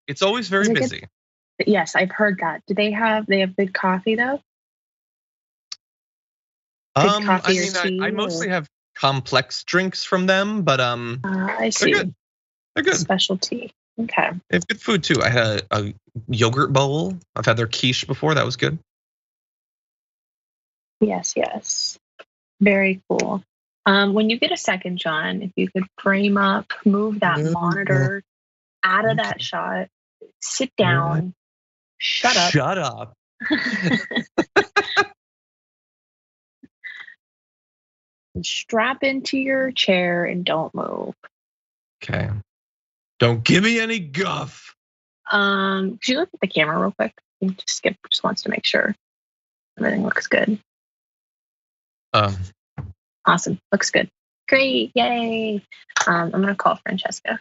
It's always very busy. Yes, I've heard that. Do they have good coffee though? I mostly have complex drinks from them, but I see. They're good. Specialty. Okay. They have good food too. I had a yogurt bowl. I've had their quiche before. That was good. Yes. Very cool. When you get a second, John, if you could frame up, move that monitor out of that shot, sit down, shut up. Shut up. Strap into your chair and don't move. Okay. Don't give me any guff. Could you look at the camera real quick? Skip just wants to make sure everything looks good. Awesome. Looks good. Great. Yay. I'm gonna call Francesca.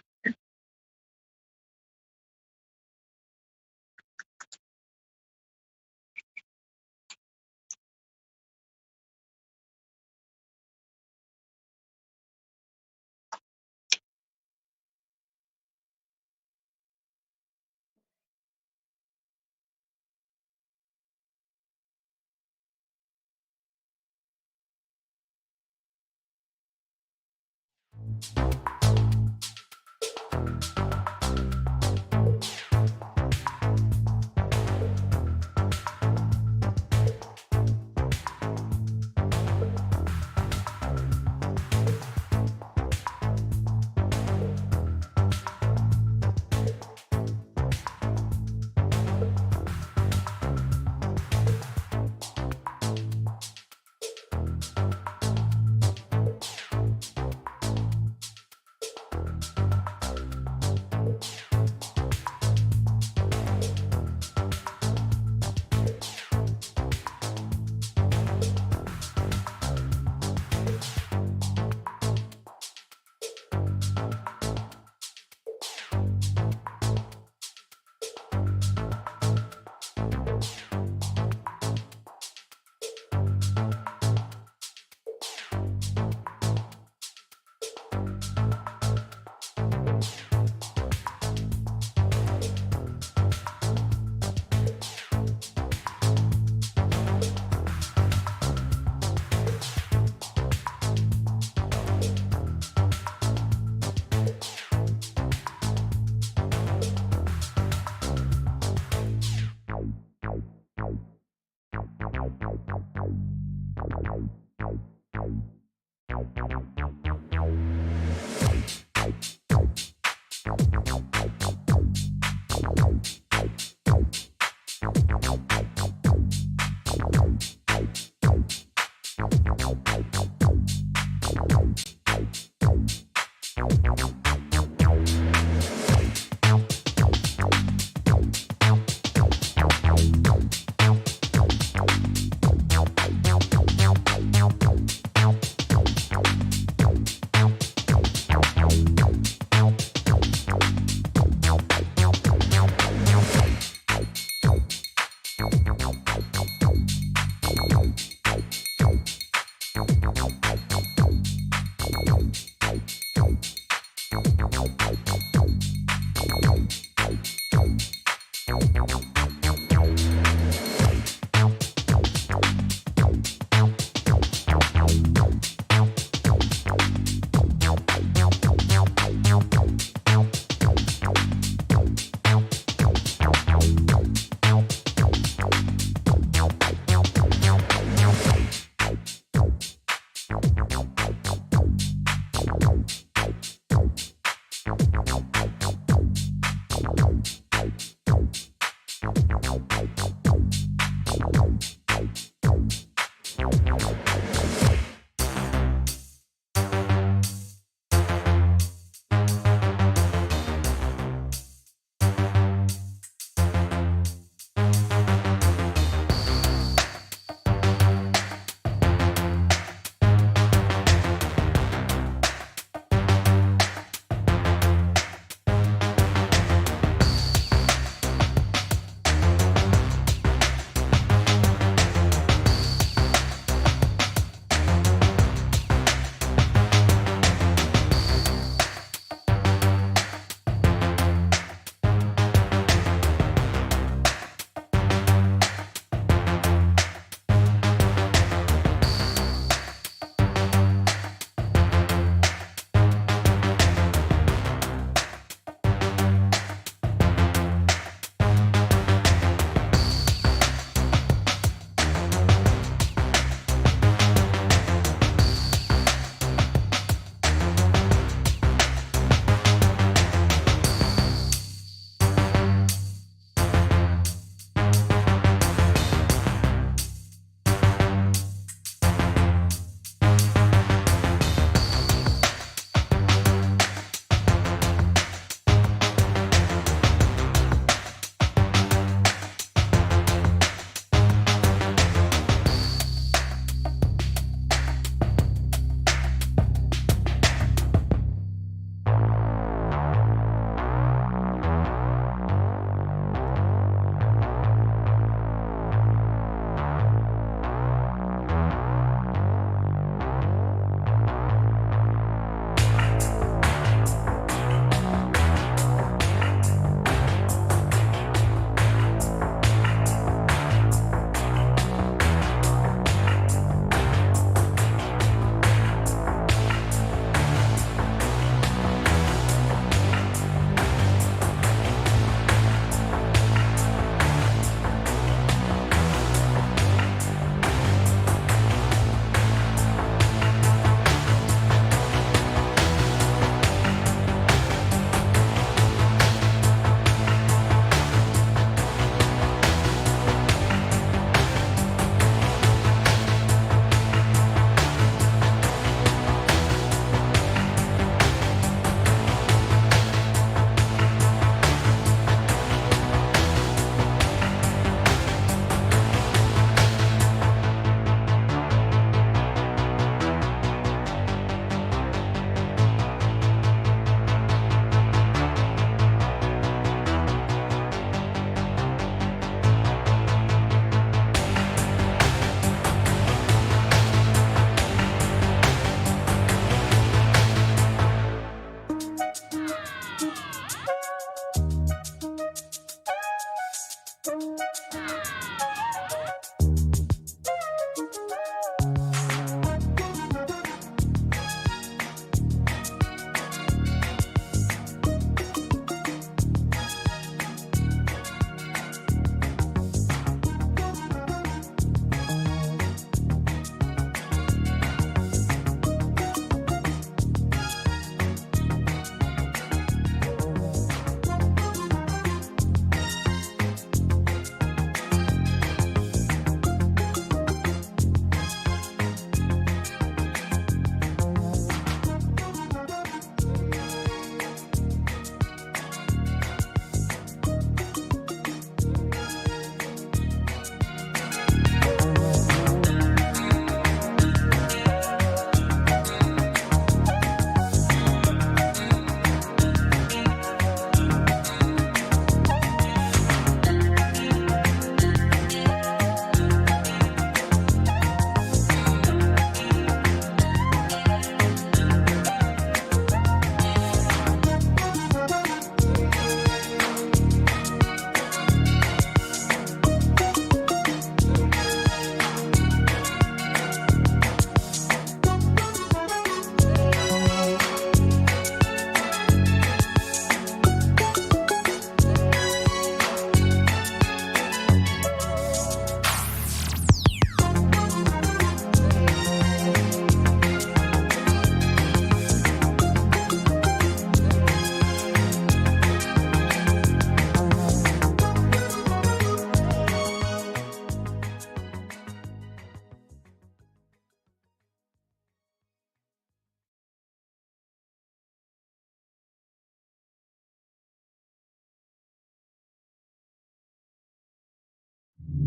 Oh,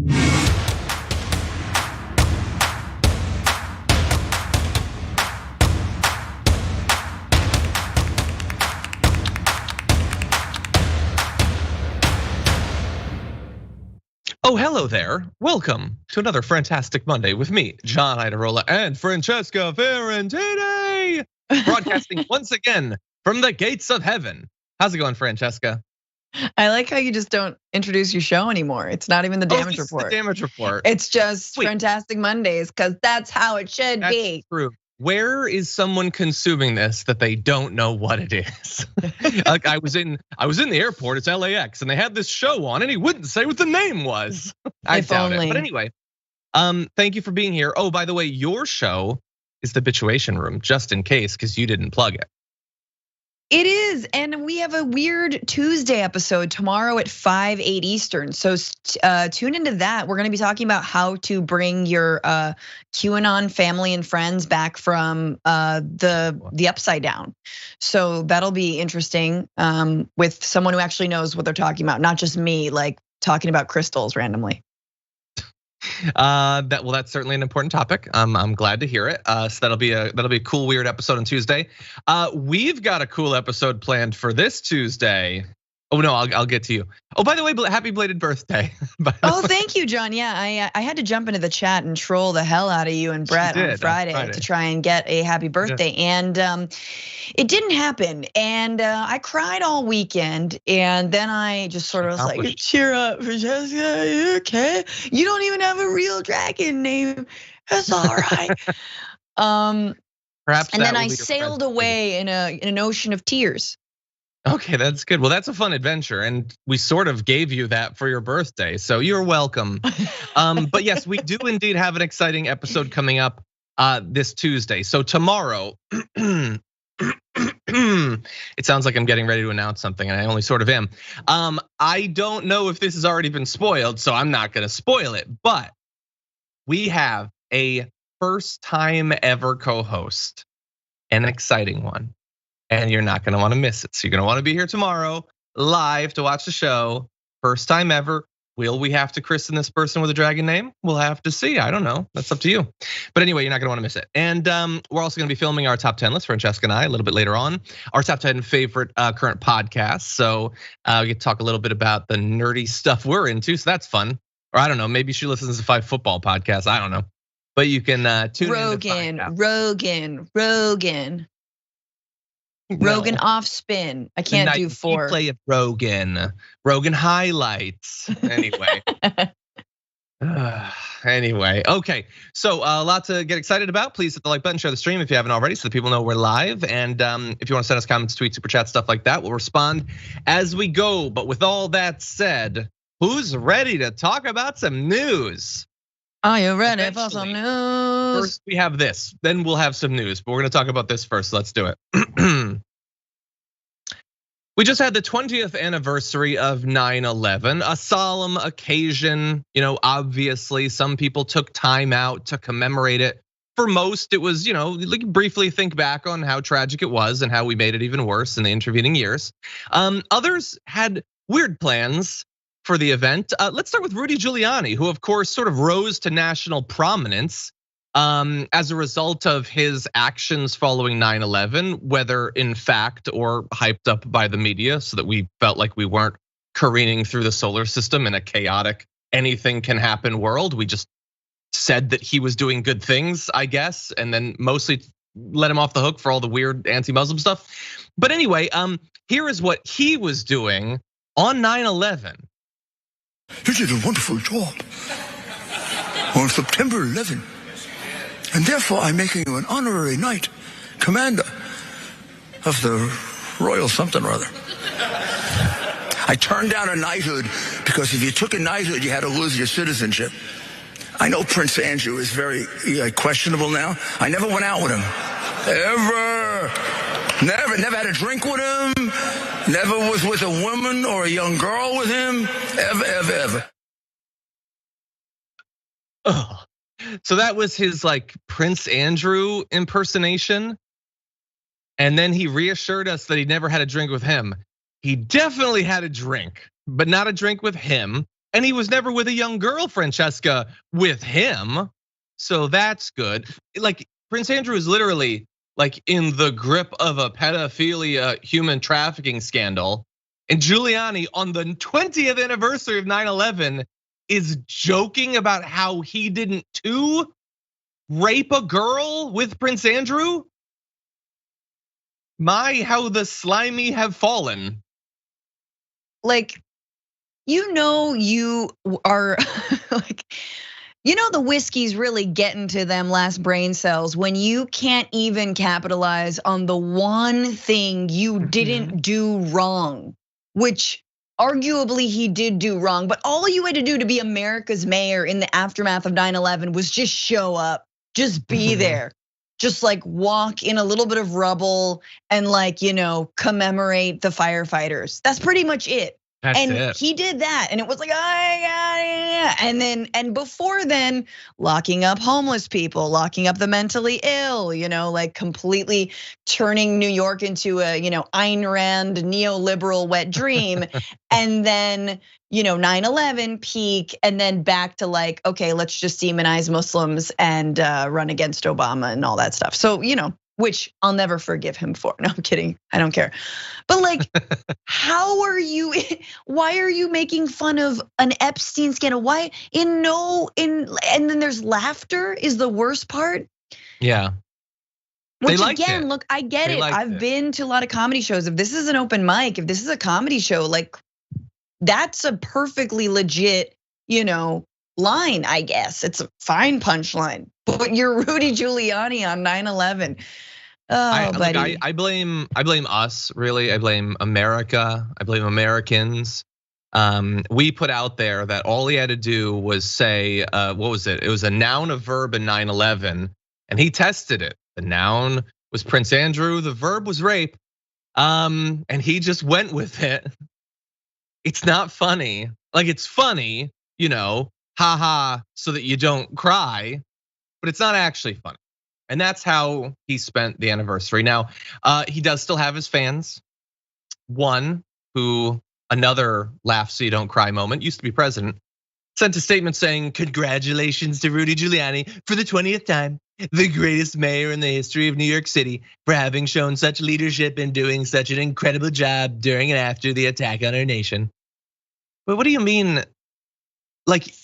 hello there. Welcome to another fantastic Monday with me, John Iadarola, and Francesca Fiorentini, broadcasting once again from the gates of heaven. How's it going, Francesca? I like how you just don't introduce your show anymore. It's not even the damage report. The damage report. It's just Fantastic Mondays, because that's how it should be. True. Where is someone consuming this that they don't know what it is? Like I was in the airport, it's LAX, and they had this show on, and he wouldn't say what the name was. I doubt it. But anyway, thank you for being here. Oh, by the way, your show is the Bitchuation Room, just in case, because you didn't plug it. It is, and we have a weird Tuesday episode tomorrow at 5/8 Eastern. So tune into that. We're going to be talking about how to bring your QAnon family and friends back from the upside down. So that'll be interesting with someone who actually knows what they're talking about, not just me like talking about crystals randomly. That's certainly an important topic. I'm glad to hear it. So that'll be a cool, weird episode on Tuesday. We've got a cool episode planned for this Tuesday. Oh no, I'll get to you. Oh, by the way, happy belated birthday. Oh, thank you, John. Yeah, I had to jump into the chat and troll the hell out of you and Brett on Friday to try and get a happy birthday, and it didn't happen. And I cried all weekend, and then I just sort of was like, "Cheer up, Francesca, you okay? You don't even have a real dragon name. That's all right." Perhaps. And then I sailed away in an ocean of tears. Okay, that's good. Well, that's a fun adventure, and we sort of gave you that for your birthday, so you're welcome. But yes, we do indeed have an exciting episode coming up this Tuesday. So tomorrow, it sounds like I'm getting ready to announce something, and I only sort of am. I don't know if this has already been spoiled, so I'm not gonna spoil it, but we have a first time ever co-host, an exciting one. And you're not gonna wanna miss it. So you're gonna wanna be here tomorrow live to watch the show. First time ever. Will we have to christen this person with a dragon name? We'll have to see, I don't know, that's up to you. But anyway, you're not gonna wanna miss it. And we're also gonna be filming our top 10 list, Francesca and I, a little bit later on. Our top 10 favorite current podcasts. So we get to talk a little bit about the nerdy stuff we're into, so that's fun. Or I don't know, maybe she listens to 5 football podcasts, I don't know. But you can tune in. Rogan off spin. I can't do 4. Play of Rogan highlights. Anyway. Anyway, okay. So a lot to get excited about. Please hit the like button, share the stream if you haven't already, so that people know we're live. And if you want to send us comments, tweets, super chat, stuff like that, we'll respond as we go. But with all that said, who's ready to talk about some news? Are you ready for some news? First, we have this, then we'll have some news, but we're gonna talk about this first, so let's do it. We just had the 20th anniversary of 9/11, a solemn occasion. Obviously, some people took time out to commemorate it. For most, it was, like briefly think back on how tragic it was and how we made it even worse in the intervening years. Others had weird plans for the event. Let's start with Rudy Giuliani, who of course sort of rose to national prominence as a result of his actions following 9/11, whether in fact or hyped up by the media so that we felt like we weren't careening through the solar system in a chaotic, anything can happen world. We just said that he was doing good things, I guess, and then mostly let him off the hook for all the weird anti-Muslim stuff. But anyway, here is what he was doing on 9/11. You did a wonderful job on September 11, and therefore I'm making you an honorary knight, commander of the Royal something or other. I turned down a knighthood because if you took a knighthood, you had to lose your citizenship. I know Prince Andrew is very questionable now. I never went out with him, ever. Never had a drink with him. Never was with a woman or a young girl with him, ever. Oh, so that was his like Prince Andrew impersonation. And then he reassured us that he never had a drink with him. He definitely had a drink, but not a drink with him. And he was never with a young girl, Francesca, with him. So that's good. Like Prince Andrew is literally like in the grip of a pedophilia human trafficking scandal. And Giuliani on the 20th anniversary of 9/11 is joking about how he didn't too rape a girl with Prince Andrew. My, how the slimy have fallen. Like, you are like, the whiskey's really getting to them last brain cells when you can't even capitalize on the one thing you didn't do wrong, which arguably he did do wrong, but all you had to do to be America's mayor in the aftermath of 9/11 was just show up, just be there. Just like walk in a little bit of rubble and like, commemorate the firefighters. That's pretty much it. He did that, and it was like, and before then, locking up homeless people, locking up the mentally ill, like completely turning New York into a, Ayn Rand neoliberal wet dream, and then 9/11 peak, and then back to like, okay, let's just demonize Muslims and run against Obama and all that stuff. So which I'll never forgive him for. No, I'm kidding. I don't care. But like, why are you making fun of an Epstein scandal? Why and then there's laughter is the worst part. Yeah. Which again, look, I get it. I've been to a lot of comedy shows. If this is an open mic, if this is a comedy show, like that's a perfectly legit, line, I guess. It's a fine punchline. But you're Rudy Giuliani on 9/11. Buddy. I blame us, really. I blame America. I blame Americans. We put out there that all he had to do was say, what was it? It was a noun, a verb, and 9/11, and he tested it. The noun was Prince Andrew. The verb was rape, and he just went with it. It's not funny. Like it's funny, haha, so that you don't cry, but it's not actually funny. And that's how he spent the anniversary. Now, he does still have his fans. One who, another laugh so you don't cry moment, used to be president, sent a statement saying, "Congratulations to Rudy Giuliani for the 20th time, the greatest mayor in the history of New York City, for having shown such leadership and doing such an incredible job during and after the attack on our nation." But what do you mean? Like,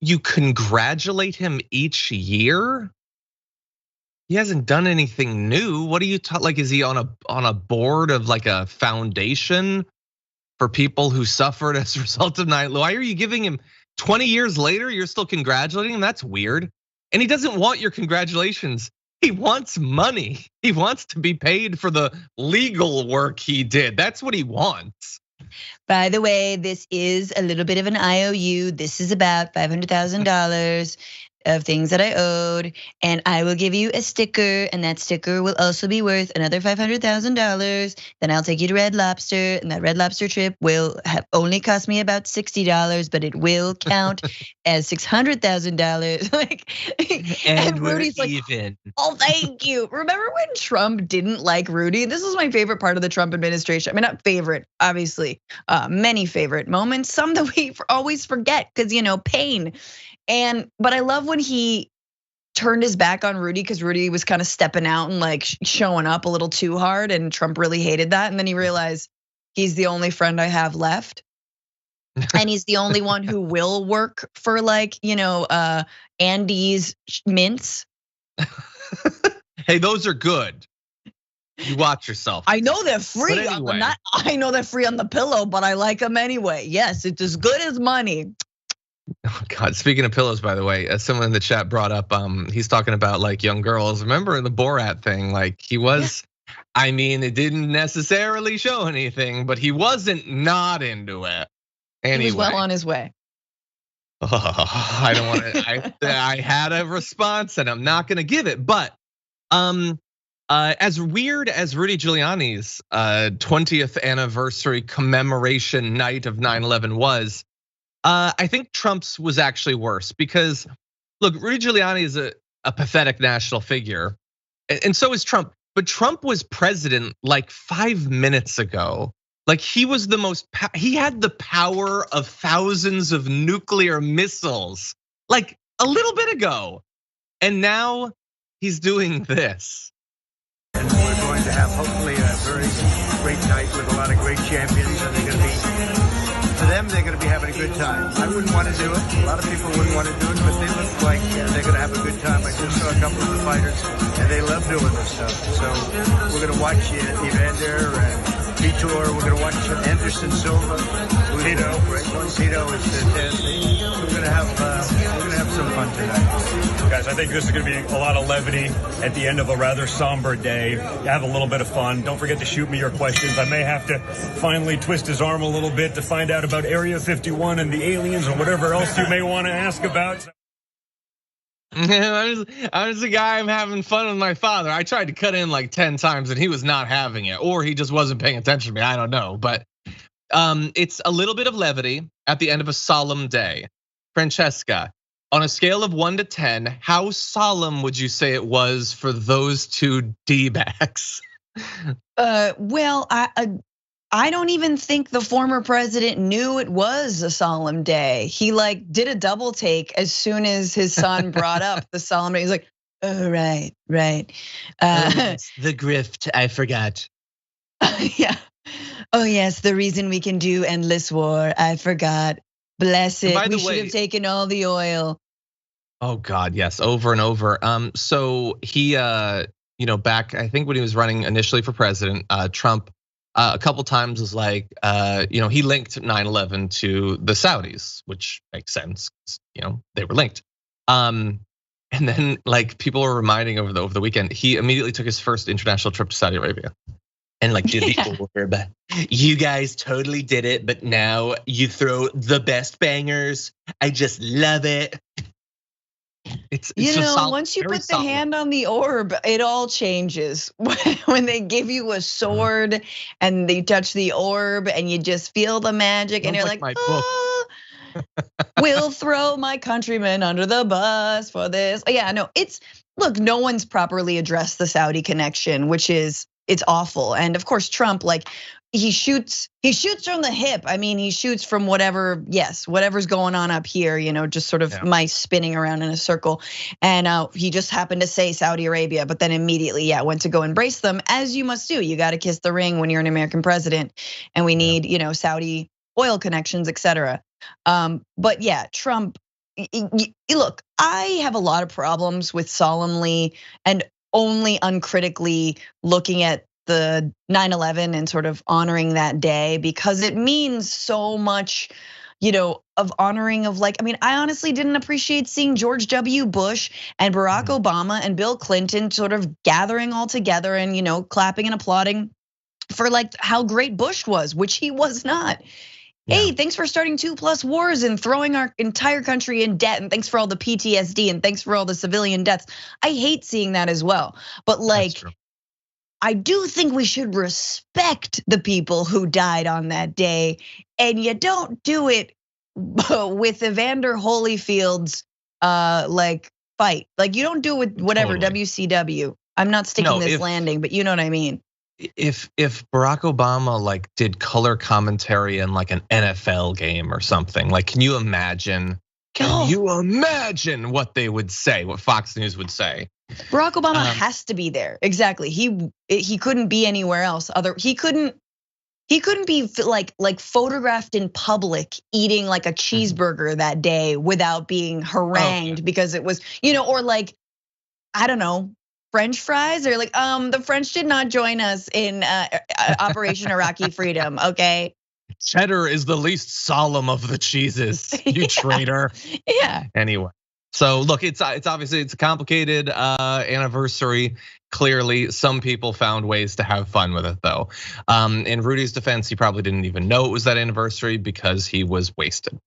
you congratulate him each year? He hasn't done anything new. What are you like? Is he on a board of like a foundation for people who suffered as a result of 9/11? Why are you giving him 20 years later? You're still congratulating him? That's weird. And he doesn't want your congratulations. He wants money. He wants to be paid for the legal work he did. That's what he wants. By the way, this is a little bit of an IOU. This is about $500,000 of things that I owed, and I will give you a sticker, and that sticker will also be worth another $500,000. Then I'll take you to Red Lobster, and that Red Lobster trip will have only cost me about $60, but it will count as $600,000. Like, and Rudy's like, even. "Oh, thank you." Remember when Trump didn't like Rudy? This is my favorite part of the Trump administration. I mean, not favorite, obviously, many favorite moments, some that we always forget because pain. But I love when he turned his back on Rudy because Rudy was kind of stepping out and like showing up a little too hard, and Trump really hated that. And then he realized he's the only friend I have left, and he's the only one who will work for like Andy's mints. Hey, those are good. You watch yourself. I know they're free. Anyway. I know they're free on the pillow, but I like them anyway. Yes, it's as good as money. Oh God, speaking of pillows, by the way, as someone in the chat brought up, he's talking about like young girls. Remember in the Borat thing, like he was, I mean, it didn't necessarily show anything, but he wasn't not into it. Anyway. He was well on his way. Oh, I don't want to, I had a response and I'm not gonna give it, but as weird as Rudy Giuliani's 20th anniversary commemoration night of 9/11 was, I think Trump's was actually worse because, look, Rudy Giuliani is a pathetic national figure, and so is Trump. But Trump was president like 5 minutes ago. Like he was the most, he had the power of thousands of nuclear missiles, like a little bit ago. And now he's doing this. And we're going to have hopefully a very great night with a lot of great champions, and they're going to be, for them, they're going to be having a good time. I wouldn't want to do it. A lot of people wouldn't want to do it, but they look like they're going to have a good time. I just saw a couple of the fighters, and they love doing this stuff. So we're going to watch Evander and Vitor. We're going to watch Anderson Silva, Lito, right? Lito is fantastic. We're going to have some fun tonight. Guys, I think this is going to be a lot of levity at the end of a rather somber day. Have a little bit of fun. Don't forget to shoot me your questions. I may have to finally twist his arm a little bit to find out about Area 51 and the aliens or whatever else you may want to ask about. I was the guy, I'm having fun with my father. I tried to cut in like 10 times and he was not having it, or he just wasn't paying attention to me. I don't know, but it's a little bit of levity at the end of a solemn day. Francesca, on a scale of 1 to 10, how solemn would you say it was for those two D-backs? Well, I don't even think the former president knew it was a solemn day. He like did a double take as soon as his son brought up the solemn day. He's like, oh, right. The grift, I forgot. Yeah. Oh yes, the reason we can do endless war, I forgot. Bless it, we should have taken all the oil. Oh God, yes, over and over. So he, back, I think when he was running initially for president, Trump, a couple times was like, he linked 9/11 to the Saudis, which makes sense, they were linked. And then like people were reminding over the weekend, he immediately took his first international trip to Saudi Arabia. And like did the orb. You guys totally did it, but now you throw the best bangers. I just love it. It's once you put the hand on the orb, it all changes. When they give you a sword and they touch the orb and you just feel the magic, and you're like, we'll throw my countrymen under the bus for this. Yeah, no, look, no one's properly addressed the Saudi connection, which is, it's awful. And of course, Trump, like he shoots from the hip. I mean, he shoots from whatever's going on up here, just sort of mice spinning around in a circle. And he just happened to say Saudi Arabia, but then immediately, went to go embrace them, as you must do. You got to kiss the ring when you're an American president, and we need, Saudi oil connections, etc. But yeah, Trump, look, I have a lot of problems with solemnly and only uncritically looking at the 9/11 and sort of honoring that day, because it means so much, of honoring of like, I honestly didn't appreciate seeing George W. Bush and Barack Obama and Bill Clinton sort of gathering all together and, clapping and applauding for like how great Bush was, which he was not. Hey, thanks for starting 2+ wars and throwing our entire country in debt, and thanks for all the PTSD, and thanks for all the civilian deaths. I hate seeing that as well. But like, I do think we should respect the people who died on that day, and you don't do it with Evander Holyfield's like fight. Like you don't do it with whatever WCW. I'm not sticking this landing, but you know what I mean. If Barack Obama like did color commentary in like an NFL game or something, like can you imagine? Can you imagine what they would say? What Fox News would say? Barack Obama has to be there. Exactly. He couldn't be anywhere else. He couldn't be like photographed in public eating like a cheeseburger that day without being harangued because it was, or like, I don't know, French fries, or like, the French did not join us in Operation Iraqi Freedom, okay? Cheddar is the least solemn of the cheeses, you traitor. Yeah. Anyway, so look, it's obviously it's a complicated anniversary. Clearly, some people found ways to have fun with it, though. In Rudy's defense, he probably didn't even know it was that anniversary because he was wasted.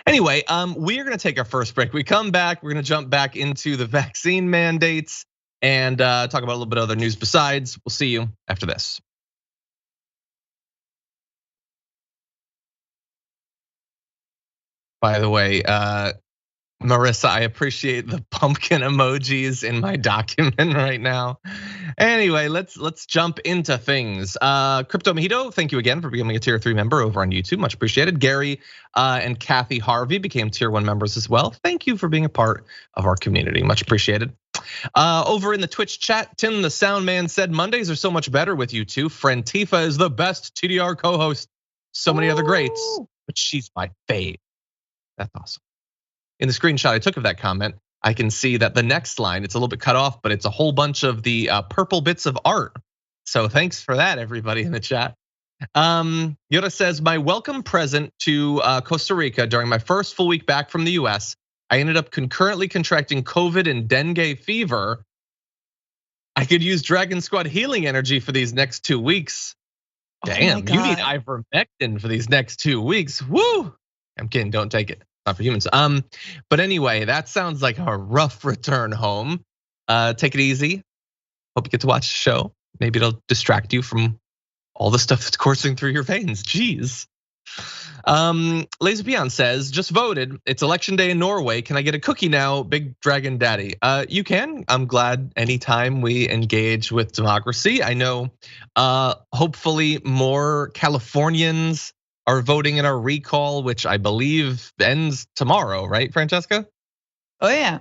Anyway, we are going to take our first break. We come back, we're going to jump back into the vaccine mandates and talk about a little bit of other news besides. We'll see you after this. By the way, Marissa, I appreciate the pumpkin emojis in my document right now. Anyway, let's jump into things. Crypto Mojito, thank you again for becoming a tier 3 member over on YouTube. Much appreciated. Gary and Kathy Harvey became tier 1 members as well. Thank you for being a part of our community. Much appreciated. Over in the Twitch chat, Tim the Sound Man said, Mondays are so much better with you two. Tifa is the best TDR co-host. So many other greats, but she's my fave. That's awesome. In the screenshot I took of that comment, I can see that the next line, it's a little bit cut off, but it's a whole bunch of the purple bits of art. So thanks for that, everybody in the chat. Yoda says, my welcome present to Costa Rica during my first full week back from the US, I ended up concurrently contracting COVID and dengue fever. I could use Dragon Squad healing energy for these next 2 weeks. Damn, you need ivermectin for these next 2 weeks. Woo! I'm kidding, don't take it. Not for humans. But anyway, that sounds like a rough return home. Take it easy. Hope you get to watch the show. Maybe it'll distract you from all the stuff that's coursing through your veins. Jeez. Lazy Peon says, just voted. It's election day in Norway. Can I get a cookie now, Big Dragon Daddy? You can. I'm glad anytime we engage with democracy. I know hopefully more Californians are voting in our recall, which I believe ends tomorrow, right, Francesca? Oh yeah.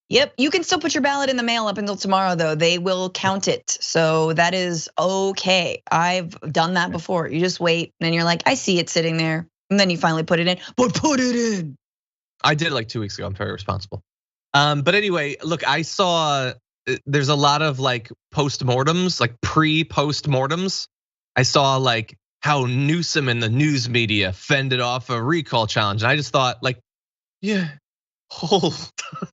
Yep, you can still put your ballot in the mail up until tomorrow though. They will count it, so that is okay. I've done that before. You just wait and then you're like, I see it sitting there. And then you finally put it in, but put it in. I did it like 2 weeks ago, I'm very responsible. But anyway, look, I saw there's a lot of like postmortems, like pre-postmortems. I saw like how Newsom and the news media fended off a recall challenge. And I just thought like, yeah, hold.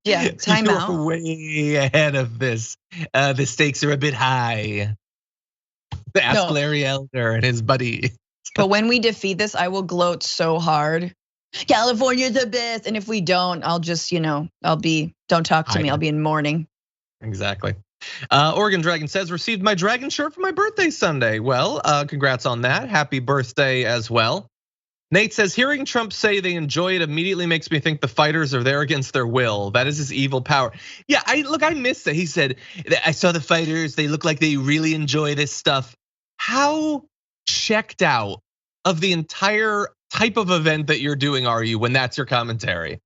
Yeah, time out. You're way ahead of this. The stakes are a bit high. Ask Larry Elder and his buddy. But when we defeat this, I will gloat so hard. California's the best. And if we don't, I'll just, don't talk to me. I'll be in mourning. Exactly. Oregon Dragon says, received my dragon shirt for my birthday Sunday. Well, congrats on that. Happy birthday as well. Nate says, hearing Trump say they enjoy it immediately makes me think the fighters are there against their will. That is his evil power. Yeah, I missed that. He said, I saw the fighters, they look like they really enjoy this stuff. How checked out of the entire type of event that you're doing are you when that's your commentary?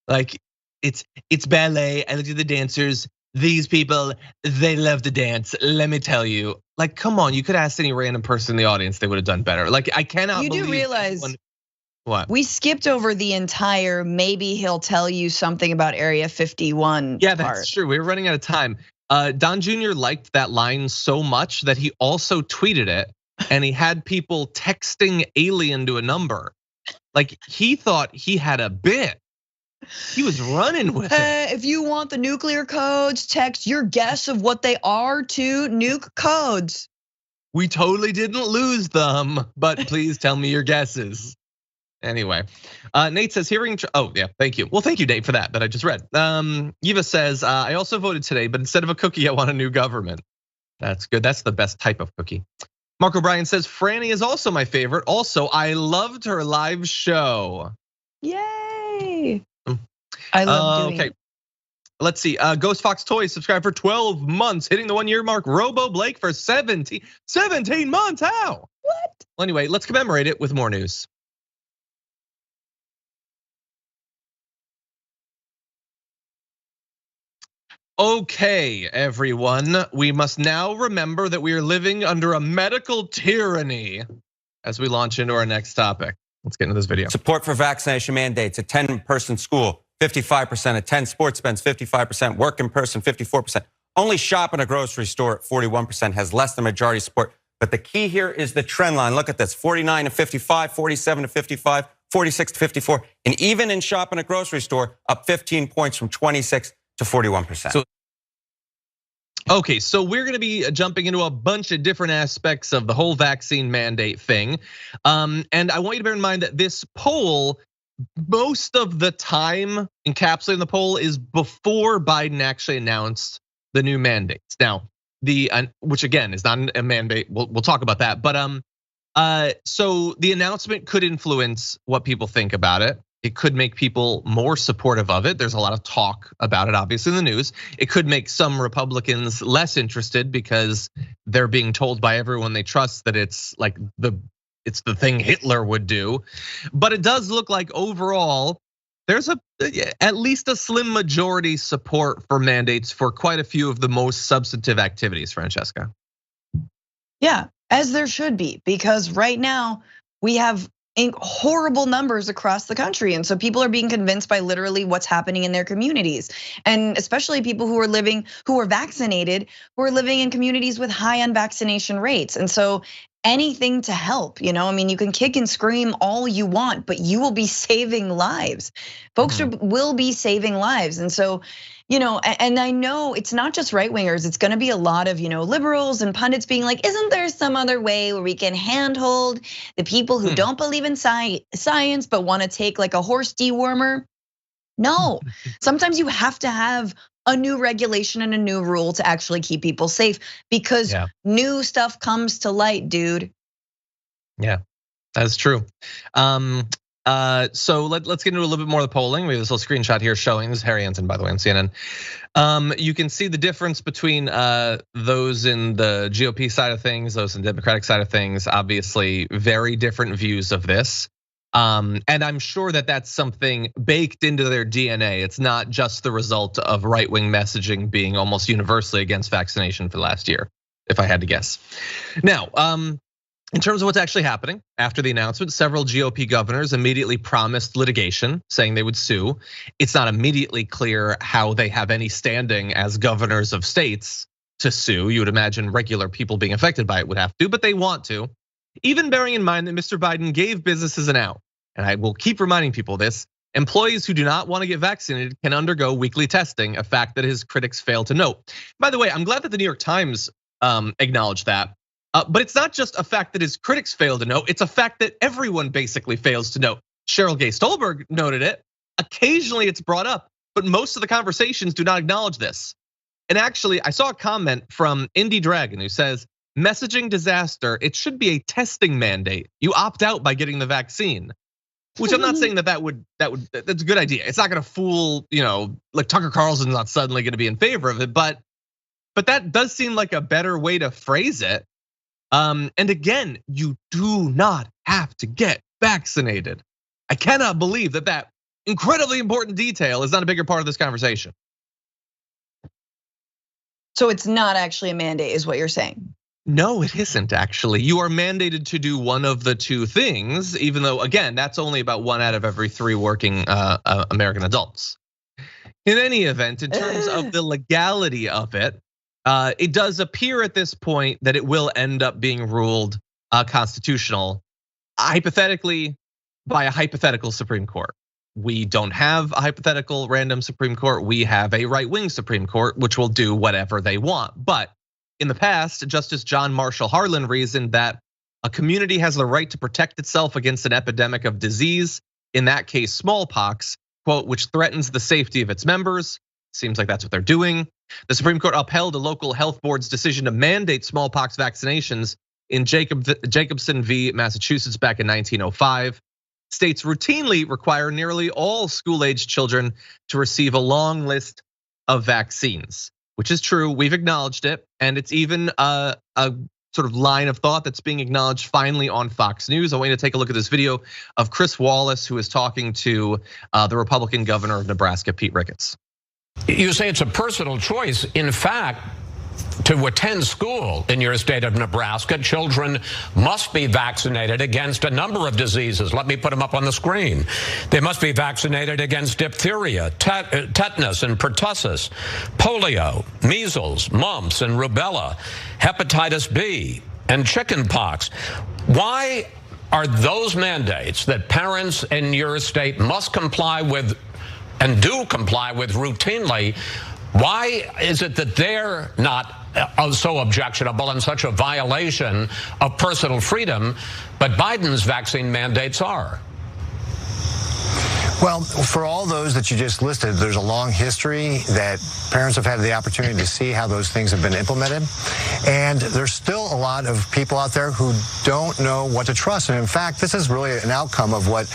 Like, it's ballet, I looked at the dancers. These people, they love to dance. Let me tell you, like, come on, you could ask any random person in the audience, they would have done better. Like, I cannot believe. You do realize what? We skipped over the entire, maybe he'll tell you something about Area 51 Yeah, that's true, we were running out of time. Don Jr. liked that line so much that he also tweeted it, and he had people texting alien to a number. Like, he thought he had a bit. He was running with it. If you want the nuclear codes, text your guess of what they are to nuke codes. We totally didn't lose them, but please tell me your guesses. Anyway, Nate says hearing, oh yeah, thank you. Well, thank you, Nate, for that I just read. Eva says, I also voted today, but instead of a cookie, I want a new government. That's good, that's the best type of cookie. Mark O'Brien says, Franny is also my favorite. Also, I loved her live show. Yay. I love doing it. Let's see, Ghost Fox Toys subscribed for 12 months, hitting the 1 year mark. Robo Blake for 17 months, how? What? Well, anyway, let's commemorate it with more news. Okay, everyone, we must now remember that we are living under a medical tyranny as we launch into our next topic. Let's get into this video. Support for vaccination mandates, attend in-person school, 55%, attend sports events, 55%, work in person, 54%. Only shop in a grocery store at 41% has less than majority support. But the key here is the trend line. Look at this, 49 to 55, 47 to 55, 46 to 54. And even in shop in a grocery store, up 15 points from 26 to 41%. Okay, so we're gonna be jumping into a bunch of different aspects of the whole vaccine mandate thing. And I want you to bear in mind that this poll, most of the time encapsulating the poll is before Biden actually announced the new mandates. Now, which again is not a mandate, we'll talk about that. But so the announcement could influence what people think about it. It could make people more supportive of it. There's a lot of talk about it, obviously, in the news. It could make some Republicans less interested because they're being told by everyone they trust that it's like it's the thing Hitler would do. But it does look like overall, there's at least a slim majority support for mandates for quite a few of the most substantive activities, Francesca. Yeah, as there should be, because right now we have horrible numbers across the country. And so people are being convinced by literally what's happening in their communities. And especially people who are vaccinated, who are living in communities with high unvaccination rates. And so anything to help, I mean, you can kick and scream all you want, but you will be saving lives. Folks will be saving lives. And so, and I know it's not just right wingers, it's gonna be a lot of, liberals and pundits being like, isn't there some other way where we can handhold the people who don't believe in science, but wanna take like a horse dewormer? No, sometimes you have to have a new regulation and a new rule to actually keep people safe because new stuff comes to light, dude. Yeah, that's true. So let's get into a little bit more of the polling. We have this little screenshot here showing, this is Harry Anson, by the way, on CNN. You can see the difference between those in the GOP side of things, those in the Democratic side of things, obviously very different views of this. And I'm sure that that's something baked into their DNA. It's not just the result of right-wing messaging being almost universally against vaccination for the last year, if I had to guess. Now, in terms of what's actually happening after the announcement, several GOP governors immediately promised litigation, saying they would sue. It's not immediately clear how they have any standing as governors of states to sue. You would imagine regular people being affected by it would have to, but they want to. Even bearing in mind that Mr. Biden gave businesses an out, and I will keep reminding people this, employees who do not want to get vaccinated can undergo weekly testing, a fact that his critics fail to note. By the way, I'm glad that the New York Times acknowledged that, but it's not just a fact that his critics fail to note, it's a fact that everyone basically fails to note. Cheryl Gay Stolberg noted it, occasionally it's brought up, but most of the conversations do not acknowledge this. And actually, I saw a comment from Indie Dragon who says, messaging disaster, it should be a testing mandate. You opt out by getting the vaccine. Which I'm not saying that's a good idea. It's not gonna fool, like Tucker Carlson's not suddenly gonna be in favor of it, but that does seem like a better way to phrase it. And again, you do not have to get vaccinated. I cannot believe that incredibly important detail is not a bigger part of this conversation. So it's not actually a mandate, is what you're saying? No, it isn't actually. You are mandated to do one of the two things, even though, again, that's only about 1 out of every 3 working American adults. In any event, in terms of the legality of it, it does appear at this point that it will end up being ruled constitutional, hypothetically, by a hypothetical Supreme Court. We don't have a hypothetical random Supreme Court. We have a right-wing Supreme Court, which will do whatever they want. But in the past, Justice John Marshall Harlan reasoned that a community has the right to protect itself against an epidemic of disease, in that case, smallpox, quote, which threatens the safety of its members. Seems like that's what they're doing. The Supreme Court upheld a local health board's decision to mandate smallpox vaccinations in Jacobson v. Massachusetts back in 1905. States routinely require nearly all school-aged children to receive a long list of vaccines, which is true. We've acknowledged it, and it's even a sort of line of thought that's being acknowledged finally on Fox News. I want you to take a look at this video of Chris Wallace, who is talking to the Republican governor of Nebraska, Pete Ricketts. You say it's a personal choice. In fact, to attend school in your state of Nebraska, children must be vaccinated against a number of diseases. Let me put them up on the screen. They must be vaccinated against diphtheria, tetanus and pertussis, polio, measles, mumps and rubella, hepatitis B, and chickenpox. Why are those mandates that parents in your state must comply with and do comply with routinely? Why is it that they're not so objectionable and such a violation of personal freedom, but Biden's vaccine mandates are? Well, for all those that you just listed, there's a long history that parents have had the opportunity to see how those things have been implemented. And there's still a lot of people out there who don't know what to trust. And in fact, this is really an outcome of what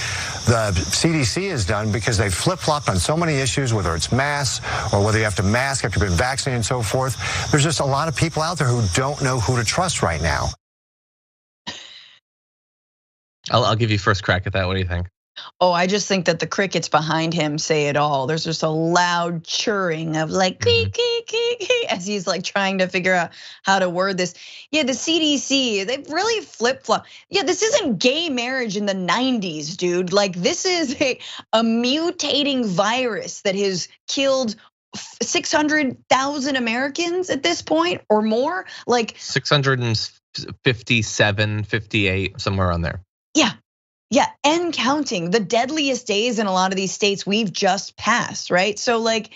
the CDC has done, because they've flip-flopped on so many issues, whether it's masks or whether you have to mask after you've been vaccinated and so forth. There's just a lot of people out there who don't know who to trust right now. I'll give you first crack at that. What do you think? Oh, I just think that the crickets behind him say it all. There's just a loud churring of like, as he's like trying to figure out how to word this. Yeah, the CDC, they've really flip-flopped. Yeah, this isn't gay marriage in the 90s, dude. Like, this is a mutating virus that has killed 600,000 Americans at this point or more. Like 657, 58, somewhere on there. Yeah, and counting. The deadliest days in a lot of these states we've just passed, right? So like,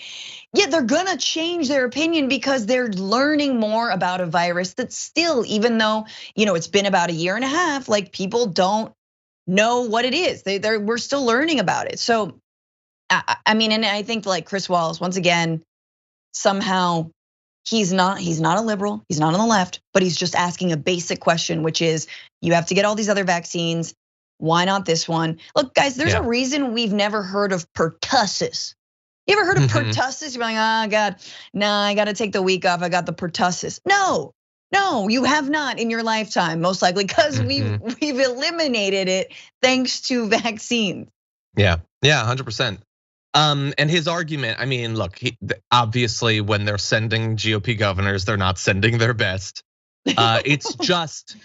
yeah, they're gonna change their opinion because they're learning more about a virus that still, even though it's been about a year and a half, like people don't know what it is. We're still learning about it. So, I mean, and I think like Chris Wallace, once again, somehow he's not a liberal, he's not on the left, but he's just asking a basic question, which is, you have to get all these other vaccines. Why not this one? Look, guys, there's a reason we've never heard of pertussis. You ever heard of pertussis? You're like, oh God, nah, I gotta take the week off. I got the pertussis. No, you have not in your lifetime, most likely, because we've eliminated it thanks to vaccines. Yeah, 100%. And his argument, I mean, look, obviously when they're sending GOP governors, they're not sending their best. It's just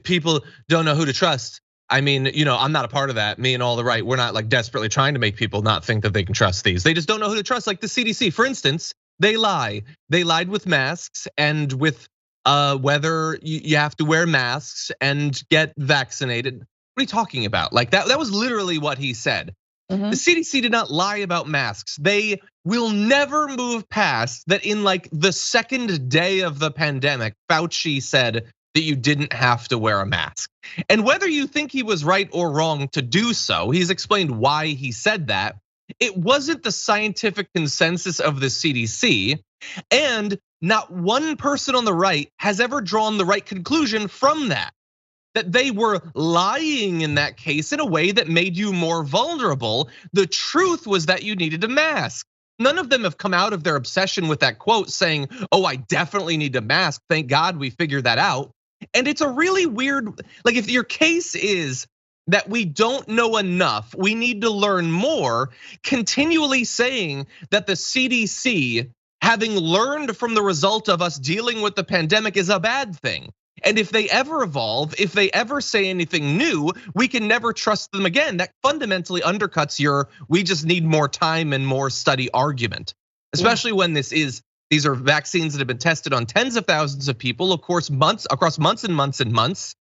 people don't know who to trust. I mean, I'm not a part of that. Me and all the right, we're not like desperately trying to make people not think that they can trust these. They just don't know who to trust. Like the CDC, for instance, they lie. They lied with masks and with whether you have to wear masks and get vaccinated. What are you talking about? Like that was literally what he said. The CDC did not lie about masks. They will never move past that. In like the second day of the pandemic, Fauci said that you didn't have to wear a mask. And whether you think he was right or wrong to do so, he's explained why he said that. It wasn't the scientific consensus of the CDC, and not one person on the right has ever drawn the right conclusion from that. That they were lying in that case in a way that made you more vulnerable. The truth was that you needed a mask. None of them have come out of their obsession with that quote saying, oh, I definitely need a mask. Thank God we figured that out. And it's a really weird, like if your case is that we don't know enough, we need to learn more, continually saying that the CDC, having learned from the result of us dealing with the pandemic, is a bad thing. And if they ever evolve, if they ever say anything new, we can never trust them again. That fundamentally undercuts your we just need more time and more study argument, especially when these are vaccines that have been tested on tens of thousands of people, of course, across months and months and months.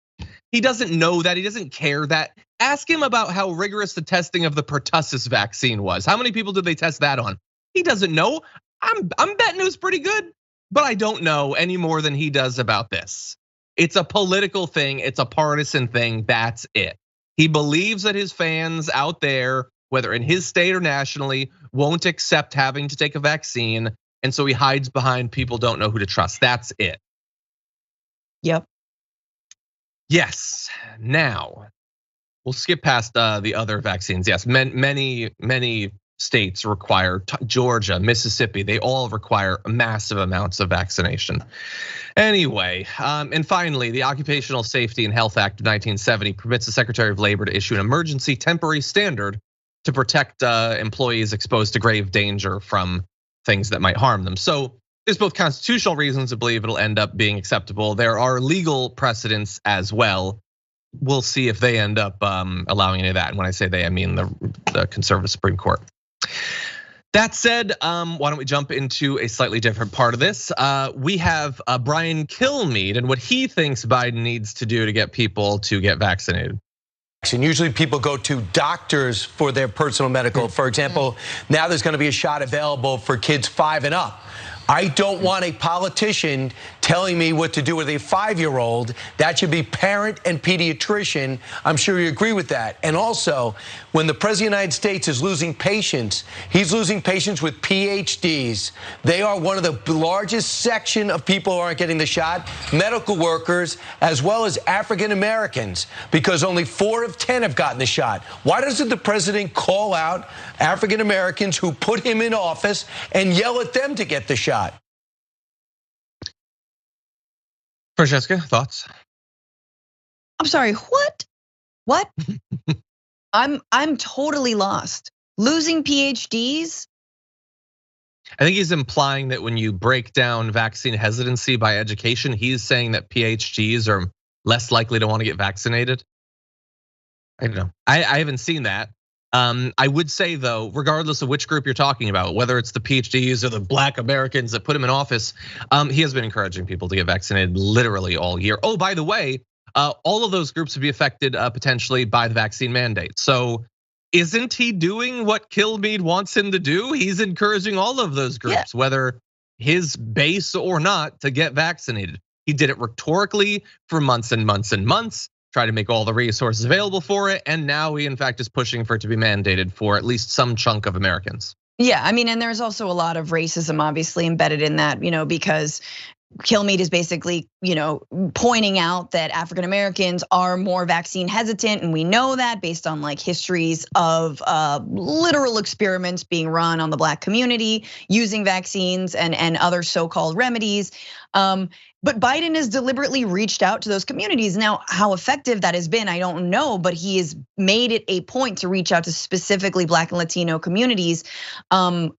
He doesn't know that, he doesn't care that. Ask him about how rigorous the testing of the pertussis vaccine was. How many people did they test that on? He doesn't know. I'm betting it was pretty good, but I don't know any more than he does about this. It's a political thing, it's a partisan thing, that's it. He believes that his fans out there, whether in his state or nationally, won't accept having to take a vaccine. And so he hides behind people don't know who to trust. That's it. Yep. Yes. Now, we'll skip past the other vaccines. Yes, many states require, Georgia, Mississippi, they all require massive amounts of vaccination. Anyway, and finally, the Occupational Safety and Health Act of 1970 permits the Secretary of Labor to issue an emergency temporary standard to protect employees exposed to grave danger from things that might harm them. So there's both constitutional reasons to believe it'll end up being acceptable. There are legal precedents as well. We'll see if they end up allowing any of that. And when I say they, I mean the conservative Supreme Court. That said, why don't we jump into a slightly different part of this? We have Brian Kilmeade and what he thinks Biden needs to do to get people to get vaccinated. And usually people go to doctors for their personal medical. For example, now there's going to be a shot available for kids 5 and up. I don't want a politician telling me what to do with a 5-year-old. That should be parent and pediatrician. I'm sure you agree with that. And also, when the President of the United States is losing patients, he's losing patients with PhDs. They are one of the largest section of people who aren't getting the shot, medical workers, as well as African Americans, because only 4 of 10 have gotten the shot. Why doesn't the president call out African Americans who put him in office and yell at them to get the shot? Francesca, thoughts? I'm sorry, what? What? I'm totally lost. Losing PhDs? I think he's implying that when you break down vaccine hesitancy by education, he's saying that PhDs are less likely to want to get vaccinated. I don't know. I haven't seen that. I would say though, regardless of which group you're talking about, whether it's the PhDs or the Black Americans that put him in office, he has been encouraging people to get vaccinated literally all year. Oh, by the way, all of those groups would be affected potentially by the vaccine mandate. So isn't he doing what Kilmeade wants him to do? He's encouraging all of those groups, whether his base or not, to get vaccinated. He did it rhetorically for months and months and months, try to make all the resources available for it. And now he in fact is pushing for it to be mandated for at least some chunk of Americans. Yeah, I mean, and there's also a lot of racism obviously embedded in that, because Kilmeade is basically, pointing out that African Americans are more vaccine hesitant, and we know that based on like histories of literal experiments being run on the Black community using vaccines and other so-called remedies. But Biden has deliberately reached out to those communities. Now, how effective that has been, I don't know, but he has made it a point to reach out to specifically Black and Latino communities and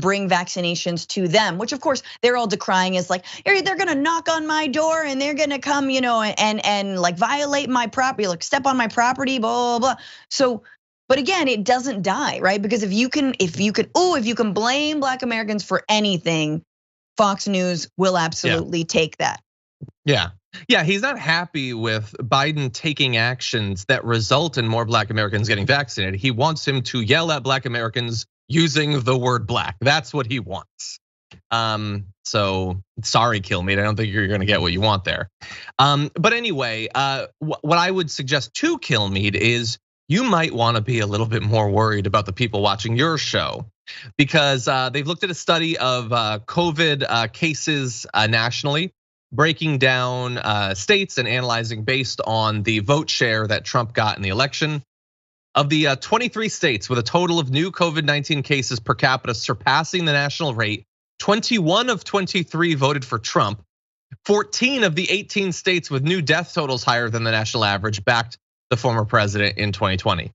bring vaccinations to them, which of course they're all decrying as like, they're gonna knock on my door and they're gonna come, and like violate my property, like step on my property, blah, blah, blah. So, but again, it doesn't die, right? Because if you can blame Black Americans for anything, Fox News will absolutely take that. Yeah, he's not happy with Biden taking actions that result in more Black Americans getting vaccinated. He wants him to yell at Black Americans using the word black. That's what he wants. So sorry, Kilmeade, I don't think you're gonna get what you want there. But anyway, what I would suggest to Kilmeade is you might wanna be a little bit more worried about the people watching your show, because they've looked at a study of COVID cases nationally, breaking down states and analyzing based on the vote share that Trump got in the election. Of the 23 states with a total of new COVID-19 cases per capita surpassing the national rate, 21 of 23 voted for Trump. 14 of the 18 states with new death totals higher than the national average backed the former president in 2020.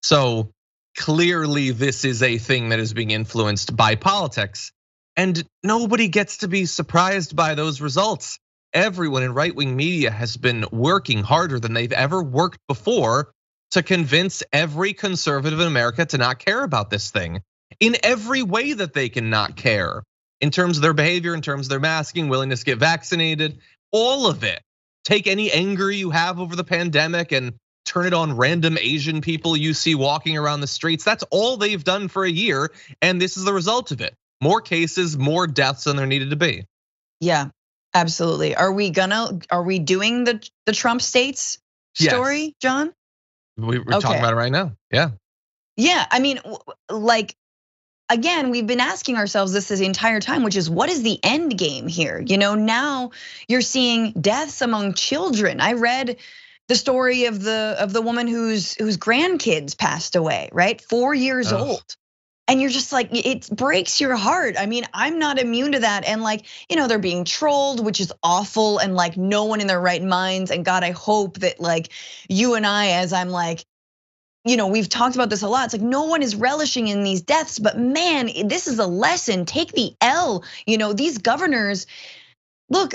So clearly this is a thing that is being influenced by politics, and nobody gets to be surprised by those results. Everyone in right-wing media has been working harder than they've ever worked before to convince every conservative in America to not care about this thing in every way that they can not care, in terms of their behavior, in terms of their masking, willingness to get vaccinated, all of it. Take any anger you have over the pandemic and turn it on random Asian people you see walking around the streets. That's all they've done for a year, and this is the result of it. More cases, more deaths than there needed to be. Yeah, absolutely. Are we doing the Trump states story, yes, John? We're talking about it right now, yeah. Yeah, I mean, like, again, we've been asking ourselves this the entire time, which is what is the end game here? Now you're seeing deaths among children. I read the story of the woman whose grandkids passed away, right? 4 years old. And you're just like, it breaks your heart. I mean, I'm not immune to that. And like, they're being trolled, which is awful. And like no one in their right minds. And God, I hope that like you and I, as I'm like, we've talked about this a lot. It's like no one is relishing in these deaths, but man, this is a lesson. Take the L. These governors, look,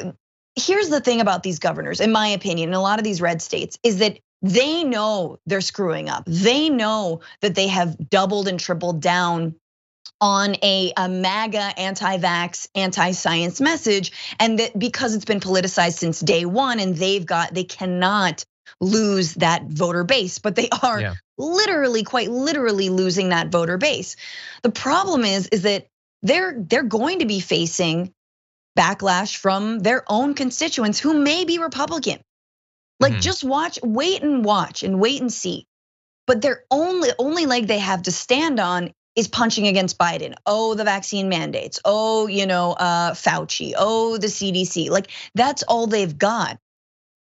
here's the thing about these governors, in my opinion, in a lot of these red states, is that they know they're screwing up. They know that they have doubled and tripled down on a MAGA anti-vax, anti-science message, and that because it's been politicized since day one, and they cannot lose that voter base, but they are literally, quite literally losing that voter base. The problem is that they're going to be facing backlash from their own constituents who may be Republican. Like just wait and see. But their only leg they have to stand on is punching against Biden. Oh, the vaccine mandates. Oh, Fauci. Oh, the CDC. Like that's all they've got.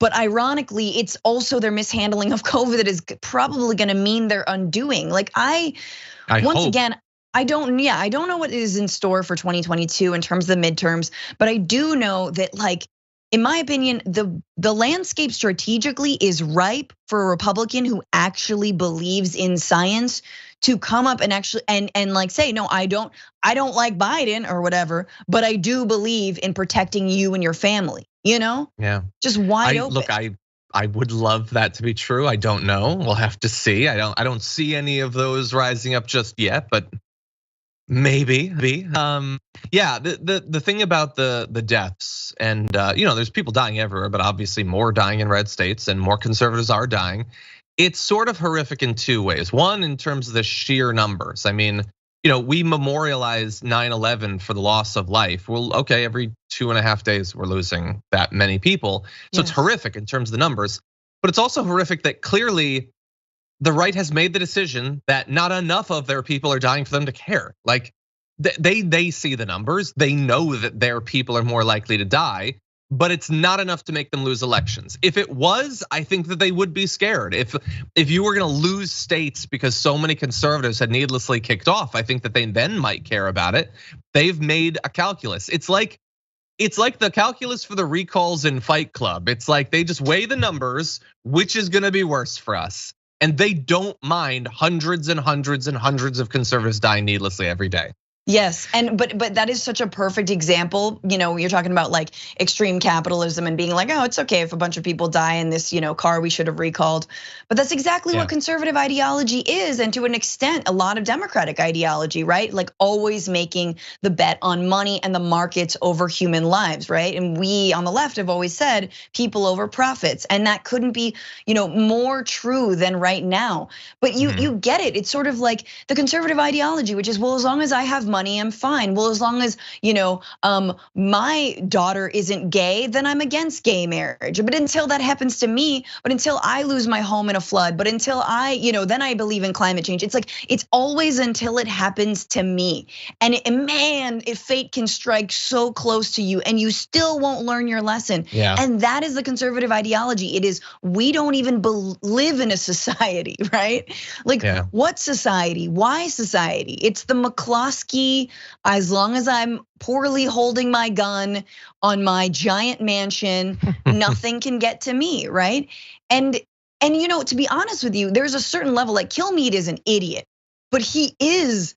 But ironically, it's also their mishandling of COVID that is probably going to mean their undoing. Like once again, I don't know what is in store for 2022 in terms of the midterms, but I do know that, like, in my opinion, the landscape strategically is ripe for a Republican who actually believes in science to come up and actually and like say, no, I don't like Biden or whatever, but I do believe in protecting you and your family. Yeah, just wide open. Look, I would love that to be true. I don't know. We'll have to see. I don't see any of those rising up just yet, but maybe. Yeah, the thing about the deaths, and there's people dying everywhere, but obviously more dying in red states and more conservatives are dying. It's sort of horrific in two ways. One, in terms of the sheer numbers. I mean, we memorialize 9/11 for the loss of life. Well, okay, every 2.5 days we're losing that many people. So It's horrific in terms of the numbers, but it's also horrific that clearly the right has made the decision that not enough of their people are dying for them to care. Like they see the numbers, they know that their people are more likely to die, but it's not enough to make them lose elections. If it was, I think that they would be scared. If you were gonna lose states because so many conservatives had needlessly kicked off, I think that they then might care about it. They've made a calculus. It's like the calculus for the recalls in Fight Club. It's like they just weigh the numbers, which is gonna be worse for us. And they don't mind hundreds and hundreds and hundreds of conservatives dying needlessly every day. Yes, but that is such a perfect example. You're talking about like extreme capitalism and being like, oh, it's okay if a bunch of people die in this, car we should have recalled. But that's exactly what conservative ideology is, and to an extent, a lot of democratic ideology, right? Like always making the bet on money and the markets over human lives, right? And we on the left have always said people over profits, and that couldn't be, more true than right now. But you get it. It's sort of like the conservative ideology, which is, well, as long as I have money, I'm fine. Well, as long as, my daughter isn't gay, then I'm against gay marriage. But until that happens to me, but until I lose my home in a flood, but until I, then I believe in climate change. It's like, it's always until it happens to me. And man, if fate can strike so close to you and you still won't learn your lesson. Yeah. And that is the conservative ideology. It is, we don't even live in a society, right? Like what society? Why society? It's the McCloskey, as long as I'm poorly holding my gun on my giant mansion, nothing can get to me, right? And to be honest with you, there's a certain level, like Kilmeade is an idiot, but he's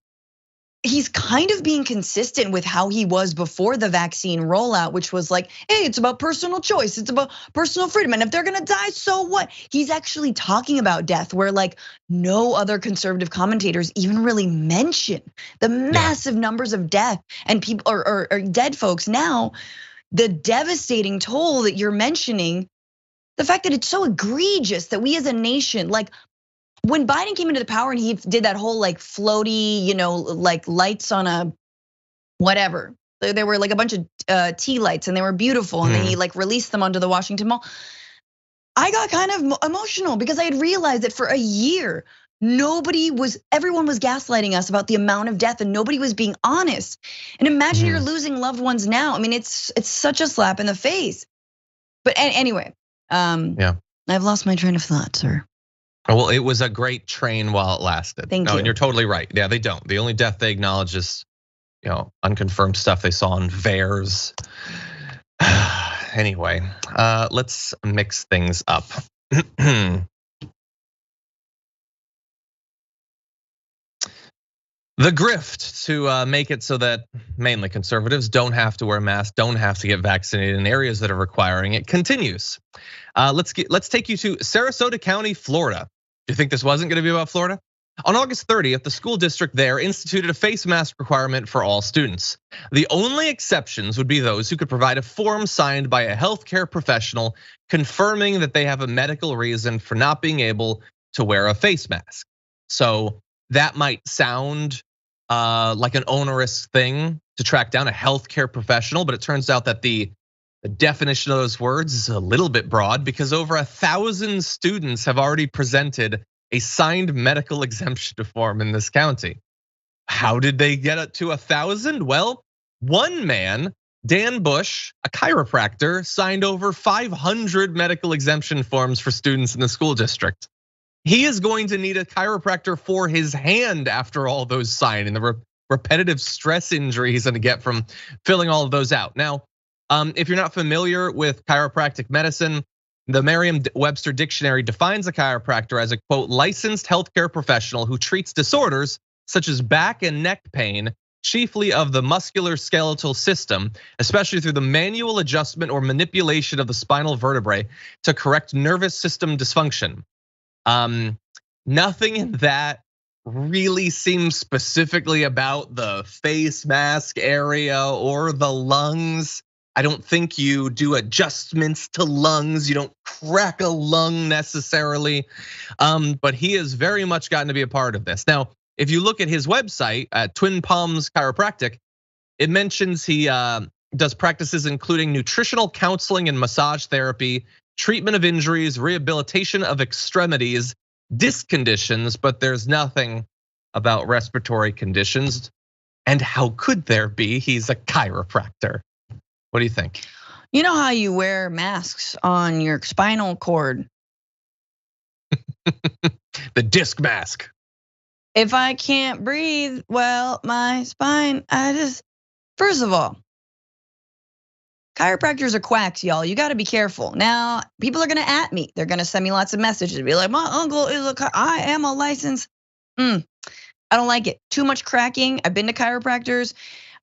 kind of being consistent with how he was before the vaccine rollout, which was like, hey, it's about personal choice, it's about personal freedom, and if they're gonna die, so what? He's actually talking about death, where like no other conservative commentators even really mention the massive numbers of death and people or dead folks now, the devastating toll that you're mentioning, the fact that it's so egregious that we as a nation, like, when Biden came into the power and he did that whole like floaty, like lights on a whatever. There were like a bunch of tea lights and they were beautiful, and then he like released them onto the Washington Mall. I got kind of emotional because I had realized that for a year, everyone was gaslighting us about the amount of death and nobody was being honest. And imagine you're losing loved ones now. I mean, it's such a slap in the face. But anyway, I've lost my train of thought, sir. Well, it was a great train while it lasted. Thank you. And you're totally right. Yeah, they don't. The only death they acknowledge is, unconfirmed stuff they saw in VAERS. Anyway, let's mix things up. The grift to make it so that mainly conservatives don't have to wear masks, don't have to get vaccinated in areas that are requiring it continues. Let's take you to Sarasota County, Florida. Do you think this wasn't gonna be about Florida? On August 30th, the school district there instituted a face mask requirement for all students. The only exceptions would be those who could provide a form signed by a healthcare professional confirming that they have a medical reason for not being able to wear a face mask. So that might sound like an onerous thing to track down a healthcare professional, but it turns out that the definition of those words is a little bit broad because over 1,000 students have already presented a signed medical exemption form in this county. How did they get it to 1,000? Well, one man, Dan Bush, a chiropractor, signed over 500 medical exemption forms for students in the school district. He is going to need a chiropractor for his hand after all those signed and the repetitive stress injury he's gonna get from filling all of those out. Now, if you're not familiar with chiropractic medicine, the Merriam-Webster dictionary defines a chiropractor as a quote, licensed healthcare professional who treats disorders such as back and neck pain, chiefly of the musculoskeletal system, especially through the manual adjustment or manipulation of the spinal vertebrae to correct nervous system dysfunction. Nothing in that really seems specifically about the face mask area or the lungs. I don't think you do adjustments to lungs. You don't crack a lung necessarily, but he has very much gotten to be a part of this. Now, if you look at his website at Twin Palms Chiropractic, it mentions he does practices including nutritional counseling and massage therapy, treatment of injuries, rehabilitation of extremities, disc conditions, but there's nothing about respiratory conditions. And how could there be? He's a chiropractor. What do you think? You know how you wear masks on your spinal cord? The disc mask. If I can't breathe, well, my spine, first of all, chiropractors are quacks, y'all. You gotta be careful. Now, people are gonna at me. They're gonna send me lots of messages, be like, my uncle is I am a licensed. I don't like it. Too much cracking. I've been to chiropractors.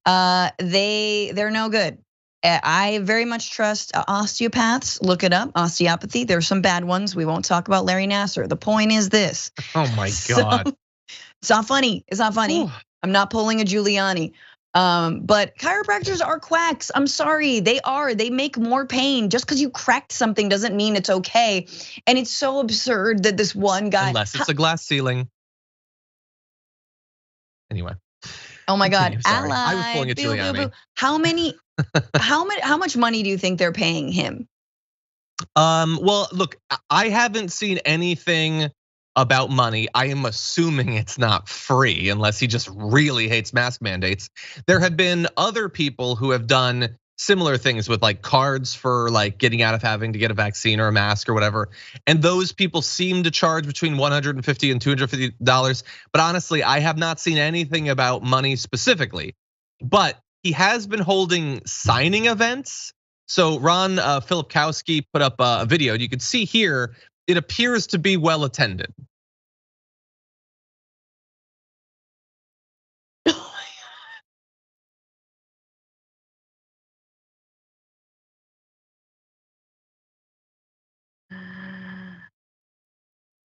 They're no good. I very much trust osteopaths. Look it up, osteopathy. There's some bad ones. We won't talk about Larry Nassar. The point is this. Oh my God. It's not funny. It's not funny. Ooh. I'm not pulling a Giuliani. But chiropractors are quacks. I'm sorry, they are. They make more pain. Just because you cracked something doesn't mean it's okay. And it's so absurd that this one guy. Unless it's a glass ceiling. Anyway. Oh my God, Sorry. ally. I was pulling a Giuliani. How much money do you think they're paying him? Well, look, I haven't seen anything about money. I am assuming it's not free unless he just really hates mask mandates. There have been other people who have done similar things with like cards for like getting out of having to get a vaccine or a mask or whatever. And those people seem to charge between $150 and $250. But honestly, I have not seen anything about money specifically. But he has been holding signing events. So Ron Filipkowski put up a video. You can see here, it appears to be well attended.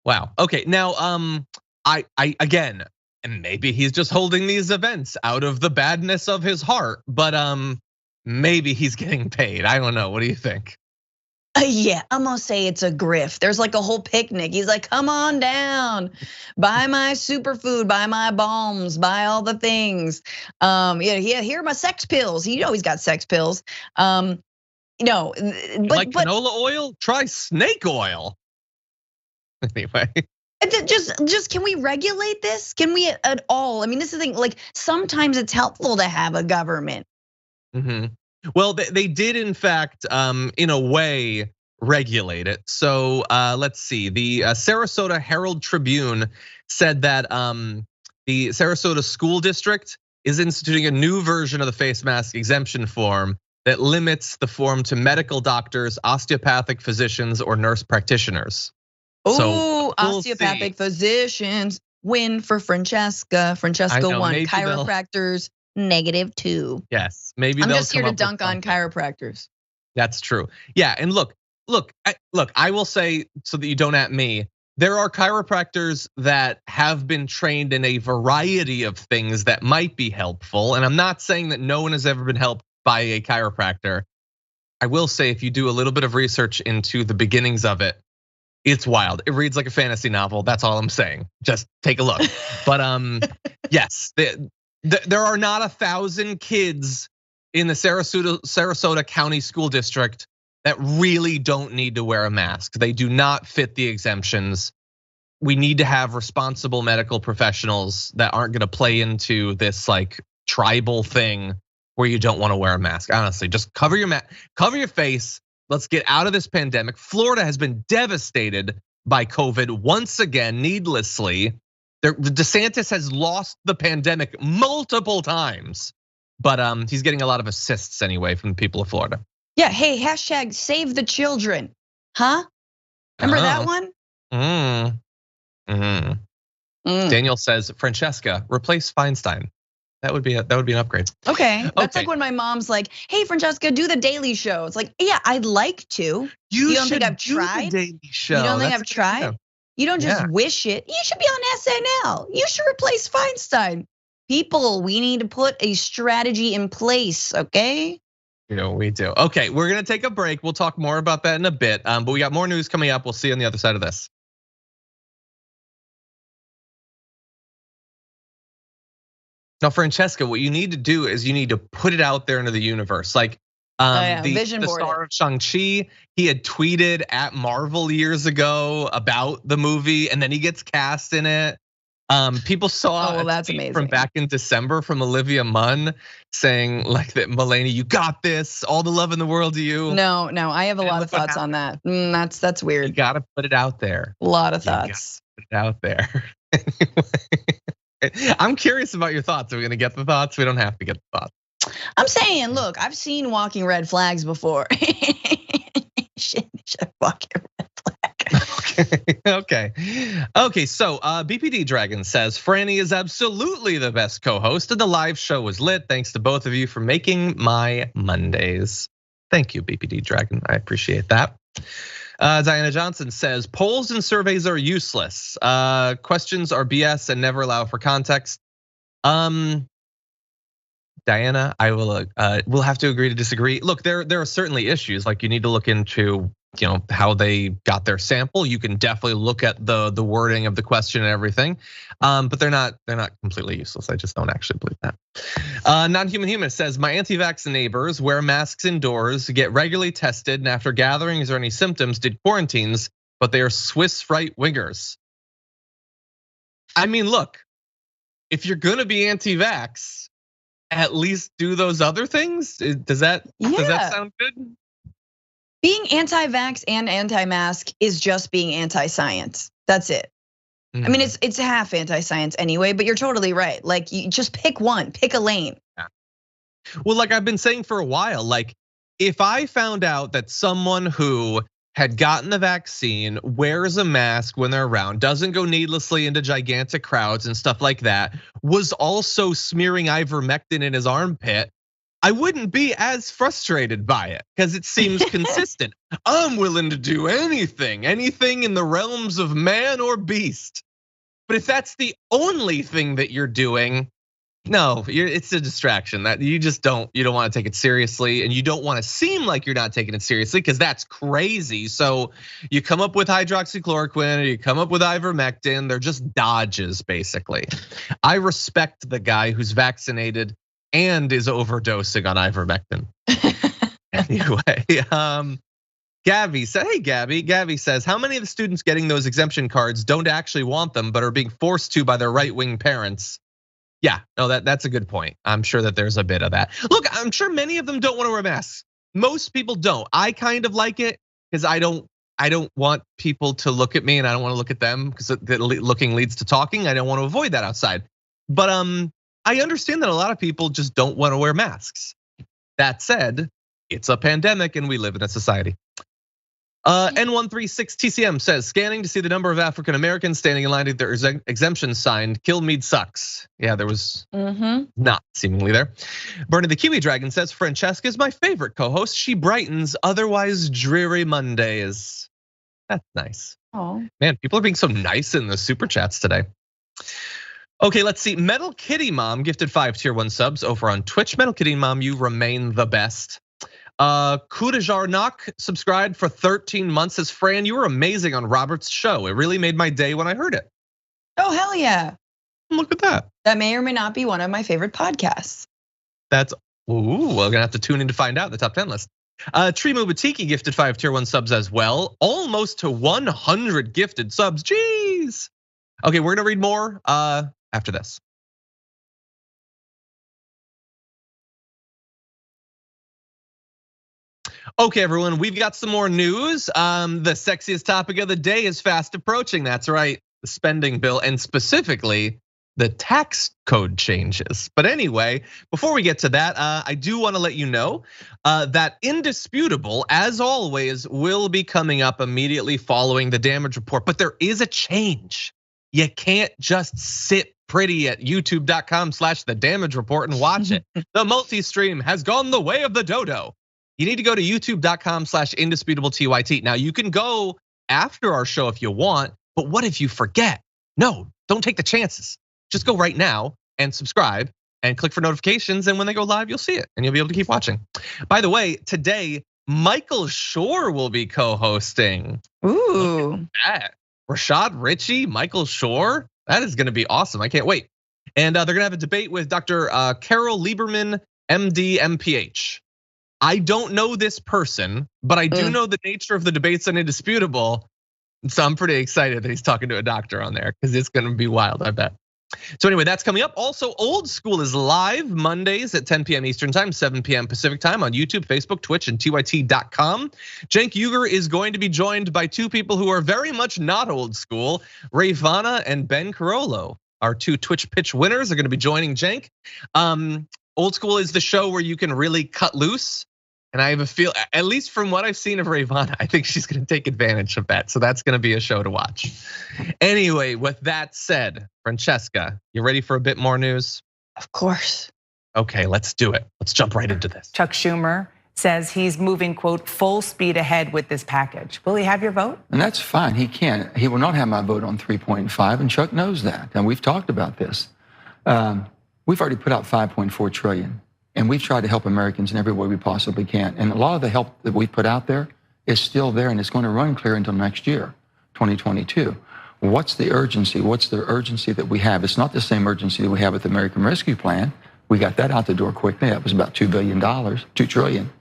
Wow. Okay. Now, I again, and maybe he's just holding these events out of the badness of his heart, but maybe he's getting paid. I don't know. What do you think? Yeah, I'm gonna say it's a grift. There's like a whole picnic. He's like, come on down, buy my superfood, buy my balms, buy all the things. Yeah, here are my sex pills. You know he's got sex pills. But like canola oil? Try snake oil. Anyway. Just can we regulate this? Can we at all? I mean, this is the thing, like sometimes it's helpful to have a government. Well, they did in fact, in a way, regulate it. So let's see, the Sarasota Herald Tribune said that the Sarasota School District is instituting a new version of the face mask exemption form that limits the form to medical doctors, osteopathic physicians, or nurse practitioners. Oh, osteopathic physicians win for Francesca. Francesca won. Chiropractors -2. Yes, maybe I'm they'll just here come to up with dunk on chiropractors. That's true. Yeah, and look. I will say so that you don't at me. There are chiropractors that have been trained in a variety of things that might be helpful, and I'm not saying that no one has ever been helped by a chiropractor. I will say if you do a little bit of research into the beginnings of it, it's wild. It reads like a fantasy novel. That's all I'm saying. Just take a look. But yes, There are not 1,000 kids in the Sarasota County School District that really don't need to wear a mask. They do not fit the exemptions. We need to have responsible medical professionals that aren't gonna play into this like tribal thing where you don't wanna wear a mask. Honestly, just cover your face. Let's get out of this pandemic. Florida has been devastated by COVID once again, needlessly. DeSantis has lost the pandemic multiple times, but he's getting a lot of assists anyway from the people of Florida. Yeah, hey, hashtag save the children, huh? Remember that one? Daniel says, Francesca, replace Feinstein. That would be an upgrade. Okay, that's like when my mom's like, "Hey, Francesca, do the Daily Show." It's like, yeah, I'd like to. You don't think I've tried? The Daily Show. You don't think I've tried? You don't just wish it. You should be on SNL. You should replace Feinstein. People, we need to put a strategy in place, okay? You know, we do. Okay, we're gonna take a break. We'll talk more about that in a bit. But we got more news coming up. We'll see you on the other side of this. Now, Francesca, what you need to do is you need to put it out there into the universe. Like vision the board star of Shang-Chi, he had tweeted at Marvel years ago about the movie, and then he gets cast in it. People saw that's amazing. From back in December from Olivia Munn saying like that, Melania, you got this, all the love in the world to you. No, I have a lot of thoughts on that. That's weird. You gotta put it out there. A lot of thoughts. Put it out there. Anyway, I'm curious about your thoughts. Are we gonna get the thoughts? We don't have to get the thoughts. I'm saying, look, I've seen walking red flags before. Shit, walking red flag. Okay. So BPD Dragon says Franny is absolutely the best co-host, and the live show was lit. Thanks to both of you for making my Mondays. Thank you, BPD Dragon. I appreciate that. Diana Johnson says polls and surveys are useless. Questions are BS and never allow for context. Diana, I will. We'll have to agree to disagree. Look, there are certainly issues. Like you need to look into, how they got their sample. You can definitely look at the wording of the question and everything, but they're not completely useless. I just don't actually believe that. Non-human human says my anti-vax neighbors wear masks indoors, get regularly tested, and after gatherings or any symptoms, did quarantines, but they are Swiss right wingers. I mean, look, if you're gonna be anti-vax, at least do those other things. Does that sound good? Being anti-vax and anti-mask is just being anti-science. That's it. I mean, it's half anti-science anyway, but you're totally right. Like you just pick one, pick a lane. Yeah. Well, like I've been saying for a while, like if I found out that someone who had gotten the vaccine, wears a mask when they're around, doesn't go needlessly into gigantic crowds and stuff like that, was also smearing ivermectin in his armpit, I wouldn't be as frustrated by it because it seems consistent. I'm willing to do anything in the realms of man or beast. But if that's the only thing that you're doing, no, it's a distraction that you don't want to take it seriously, and you don't want to seem like you're not taking it seriously because that's crazy. So you come up with hydroxychloroquine or you come up with ivermectin, they're just dodges basically. I respect the guy who's vaccinated and is overdosing on ivermectin. Anyway, Gabby said, hey Gabby says, how many of the students getting those exemption cards don't actually want them but are being forced to by their right-wing parents? Yeah, no, that's a good point. I'm sure that there's a bit of that. Look, I'm sure many of them don't want to wear masks. Most people don't. I kind of like it because I don't want people to look at me and I don't want to look at them because looking leads to talking. I don't want to avoid that outside. But I understand that a lot of people just don't want to wear masks. That said, it's a pandemic and we live in a society. N136 TCM says, scanning to see the number of African Americans standing in line to get their exemption signed. Kilmeade sucks. Yeah, there was not seemingly there. Bernie the Kiwi Dragon says, Francesca is my favorite co-host. She brightens otherwise dreary Mondays. That's nice. Oh man, people are being so nice in the super chats today. Okay, let's see. Metal Kitty Mom gifted 5 tier 1 subs over on Twitch. Metal Kitty Mom, you remain the best. Kudajarnak subscribed for 13 months. Says, Fran, you were amazing on Robert's show. It really made my day when I heard it. Oh, hell yeah. Look at that. That may or may not be one of my favorite podcasts. That's, we're gonna have to tune in to find out the top 10 list. Trimu Batiki gifted 5 tier 1 subs as well. Almost to 100 gifted subs, jeez. Okay, we're gonna read more after this. Okay, everyone, we've got some more news. The sexiest topic of the day is fast approaching. That's right, the spending bill, and specifically the tax code changes. But anyway, before we get to that, I do want to let you know that Indisputable, as always, will be coming up immediately following the damage report. But there is a change. You can't just sit pretty at youtube.com/the damage report and watch it. The multi-stream has gone the way of the dodo. You need to go to youtube.com/indisputable TYT. Now you can go after our show if you want, but what if you forget? No, don't take the chances. Just go right now and subscribe and click for notifications. And when they go live, you'll see it and you'll be able to keep watching. By the way, today, Michael Schor will be co-hosting. Ooh. Look at that. Rashad Ritchie, Michael Schor. That is gonna be awesome. I can't wait. And they're gonna have a debate with Dr. Carol Lieberman, MD, MPH. I don't know this person, but I do know the nature of the debates on Indisputable. So I'm pretty excited that he's talking to a doctor on there because it's gonna be wild, I bet. So anyway, that's coming up. Also, Old School is live Mondays at 10 p.m. Eastern time, 7 p.m. Pacific time on YouTube, Facebook, Twitch, and TYT.com. Cenk Uygur is going to be joined by 2 people who are very much not old school. Ravana and Ben Carollo, our 2 Twitch pitch winners, are gonna be joining Cenk. Old School is the show where you can really cut loose. And I have a feel, at least from what I've seen of Ravana, I think she's gonna take advantage of that. So that's gonna be a show to watch. Anyway, with that said, Francesca, you ready for a bit more news? Of course. Okay, let's do it. Let's jump right into this. Chuck Schumer says he's moving, quote, full speed ahead with this package. Will he have your vote? And that's fine, he can. He will not have my vote on 3.5, and Chuck knows that. And we've talked about this. We've already put out 5.4 trillion. And we've tried to help Americans in every way we possibly can. And a lot of the help that we put out there is still there, and it's going to run clear until next year, 2022. What's the urgency? What's the urgency that we have? It's not the same urgency that we have with the American Rescue Plan. We got that out the door quickly. That was about $2 billion, $2 trillion.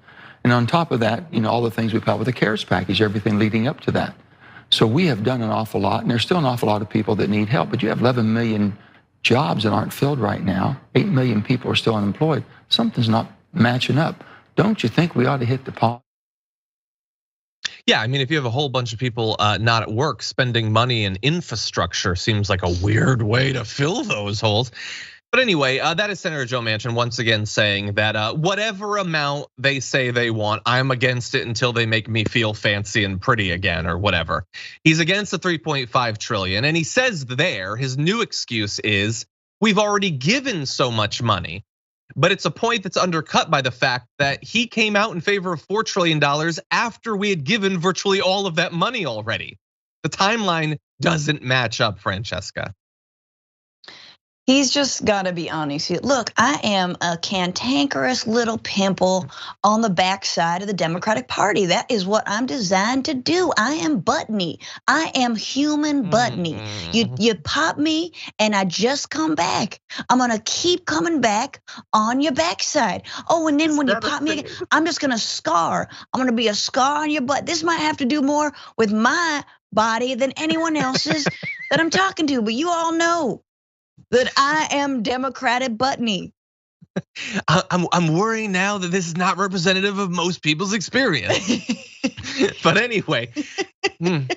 And on top of that, all the things we put out with the CARES package, everything leading up to that. So we have done an awful lot, and there's still an awful lot of people that need help, but you have 11 million jobs that aren't filled right now. 8 million people are still unemployed. Something's not matching up. Don't you think we ought to hit the pause? Yeah, I mean, if you have a whole bunch of people not at work, spending money in infrastructure seems like a weird way to fill those holes. But anyway, that is Senator Joe Manchin once again saying that whatever amount they say they want, I'm against it until they make me feel fancy and pretty again or whatever. He's against the 3.5 trillion. And he says there, his new excuse is, we've already given so much money. But it's a point that's undercut by the fact that he came out in favor of $4 trillion after we had given virtually all of that money already. The timeline doesn't match up, Francesca. He's just gotta be honest. Look, I am a cantankerous little pimple on the backside of the Democratic Party. That is what I'm designed to do. I am buttony. I am human buttony. You pop me and I just come back. I'm gonna keep coming back on your backside. Oh, and then when you pop me again, I'm just gonna scar. I'm gonna be a scar on your butt. This might have to do more with my body than anyone else's that I'm talking to, but you all know that I am Democratic buttony. I'm worrying now that this is not representative of most people's experience. But anyway,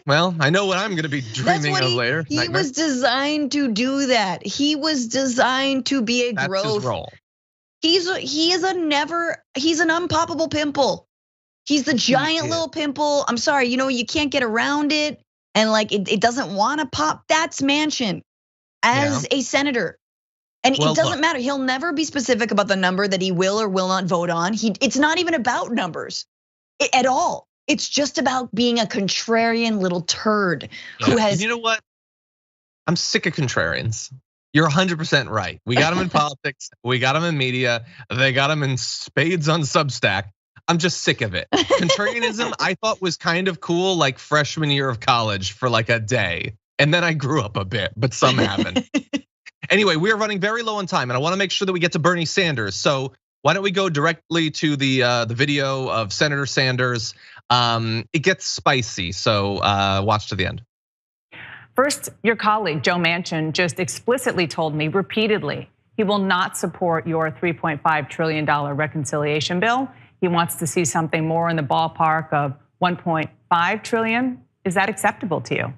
well, I know what I'm gonna be dreaming of later. He was designed to do that. He was designed to be a growth. That's his role. He's an unpoppable pimple. He's the giant little pimple. I'm sorry, you can't get around it. And like it doesn't wanna pop. That's Manchin. As a senator. And it doesn't matter, he'll never be specific about the number that he will or will not vote on. It's not even about numbers at all. It's just about being a contrarian little turd who has. You know what? I'm sick of contrarians. You're 100% right. We got them in politics, we got them in media, they got them in spades on Substack. I'm just sick of it. Contrarianism I thought was kind of cool like freshman year of college for like a day. And then I grew up a bit, but some haven't. Anyway, we are running very low on time, and I want to make sure that we get to Bernie Sanders. So why don't we go directly to the video of Senator Sanders? It gets spicy, so watch to the end. First, your colleague, Joe Manchin, just explicitly told me repeatedly he will not support your $3.5 trillion reconciliation bill. He wants to see something more in the ballpark of 1.5 trillion. Is that acceptable to you?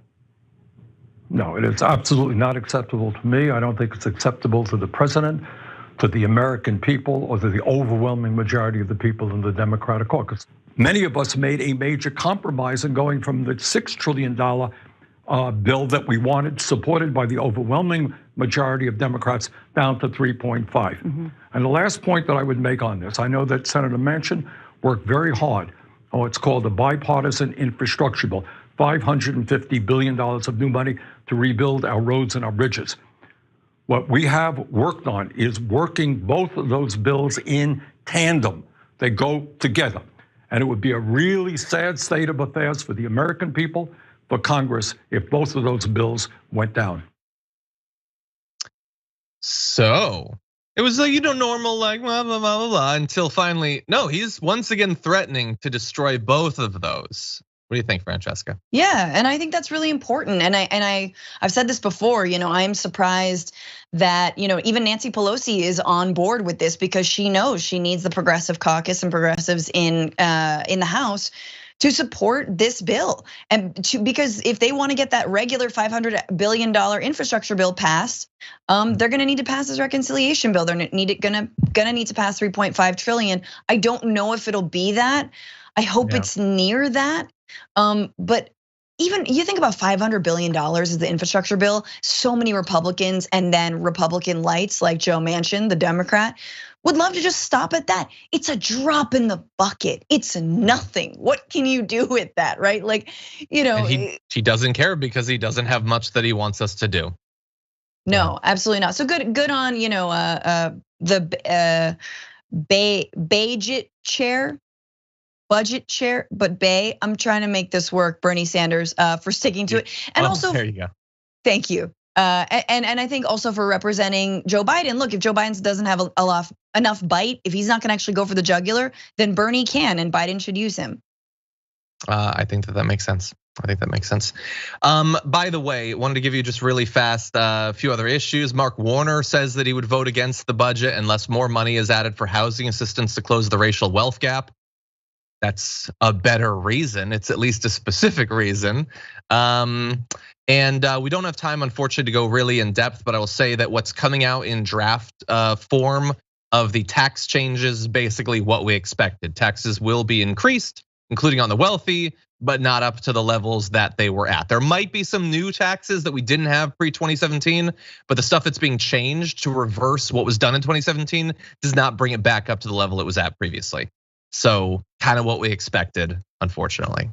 No, it is absolutely not acceptable to me. I don't think it's acceptable to the president, to the American people, or to the overwhelming majority of the people in the Democratic caucus. Many of us made a major compromise in going from the $6 trillion bill that we wanted, supported by the overwhelming majority of Democrats, down to 3.5. And the last point that I would make on this, I know that Senator Manchin worked very hard on what's called a bipartisan infrastructure bill, $550 billion of new money to rebuild our roads and our bridges. What we have worked on is working both of those bills in tandem. They go together. And it would be a really sad state of affairs for the American people, for Congress, if both of those bills went down. So it was like, normal, like blah, blah, blah, blah, until finally, no, he's once again threatening to destroy both of those. What do you think, Francesca? Yeah, and I think that's really important. And I've said this before, I'm surprised that, even Nancy Pelosi is on board with this, because she knows she needs the progressive caucus and progressives in the House to support this bill. And because if they want to get that regular $500 billion infrastructure bill passed, they're gonna need to pass this reconciliation bill. They're gonna need to pass 3.5 trillion. I don't know if it'll be that. I hope it's near that. But even you think about $500 billion as the infrastructure bill, so many Republicans and then Republican lights like Joe Manchin, the Democrat, would love to just stop at that. It's a drop in the bucket. It's nothing. What can you do with that, right? Like, And he doesn't care because he doesn't have much that he wants us to do. No, absolutely not. So good on, the budget chair, but Bay, I'm trying to make this work, Bernie Sanders, for sticking to it. And also, there you go. Thank you. And I think also for representing Joe Biden. Look, if Joe Biden doesn't have enough bite, if he's not gonna actually go for the jugular, then Bernie can, and Biden should use him. I think that makes sense. By the way, wanted to give you just really fast a few other issues. Mark Warner says that he would vote against the budget unless more money is added for housing assistance to close the racial wealth gap. That's a better reason. It's at least a specific reason. And we don't have time, unfortunately, to go really in depth, but I will say that what's coming out in draft form of the tax changes is basically what we expected. Taxes will be increased, including on the wealthy, but not up to the levels that they were at. There might be some new taxes that we didn't have pre-2017, but the stuff that's being changed to reverse what was done in 2017 does not bring it back up to the level it was at previously. So kind of what we expected, unfortunately.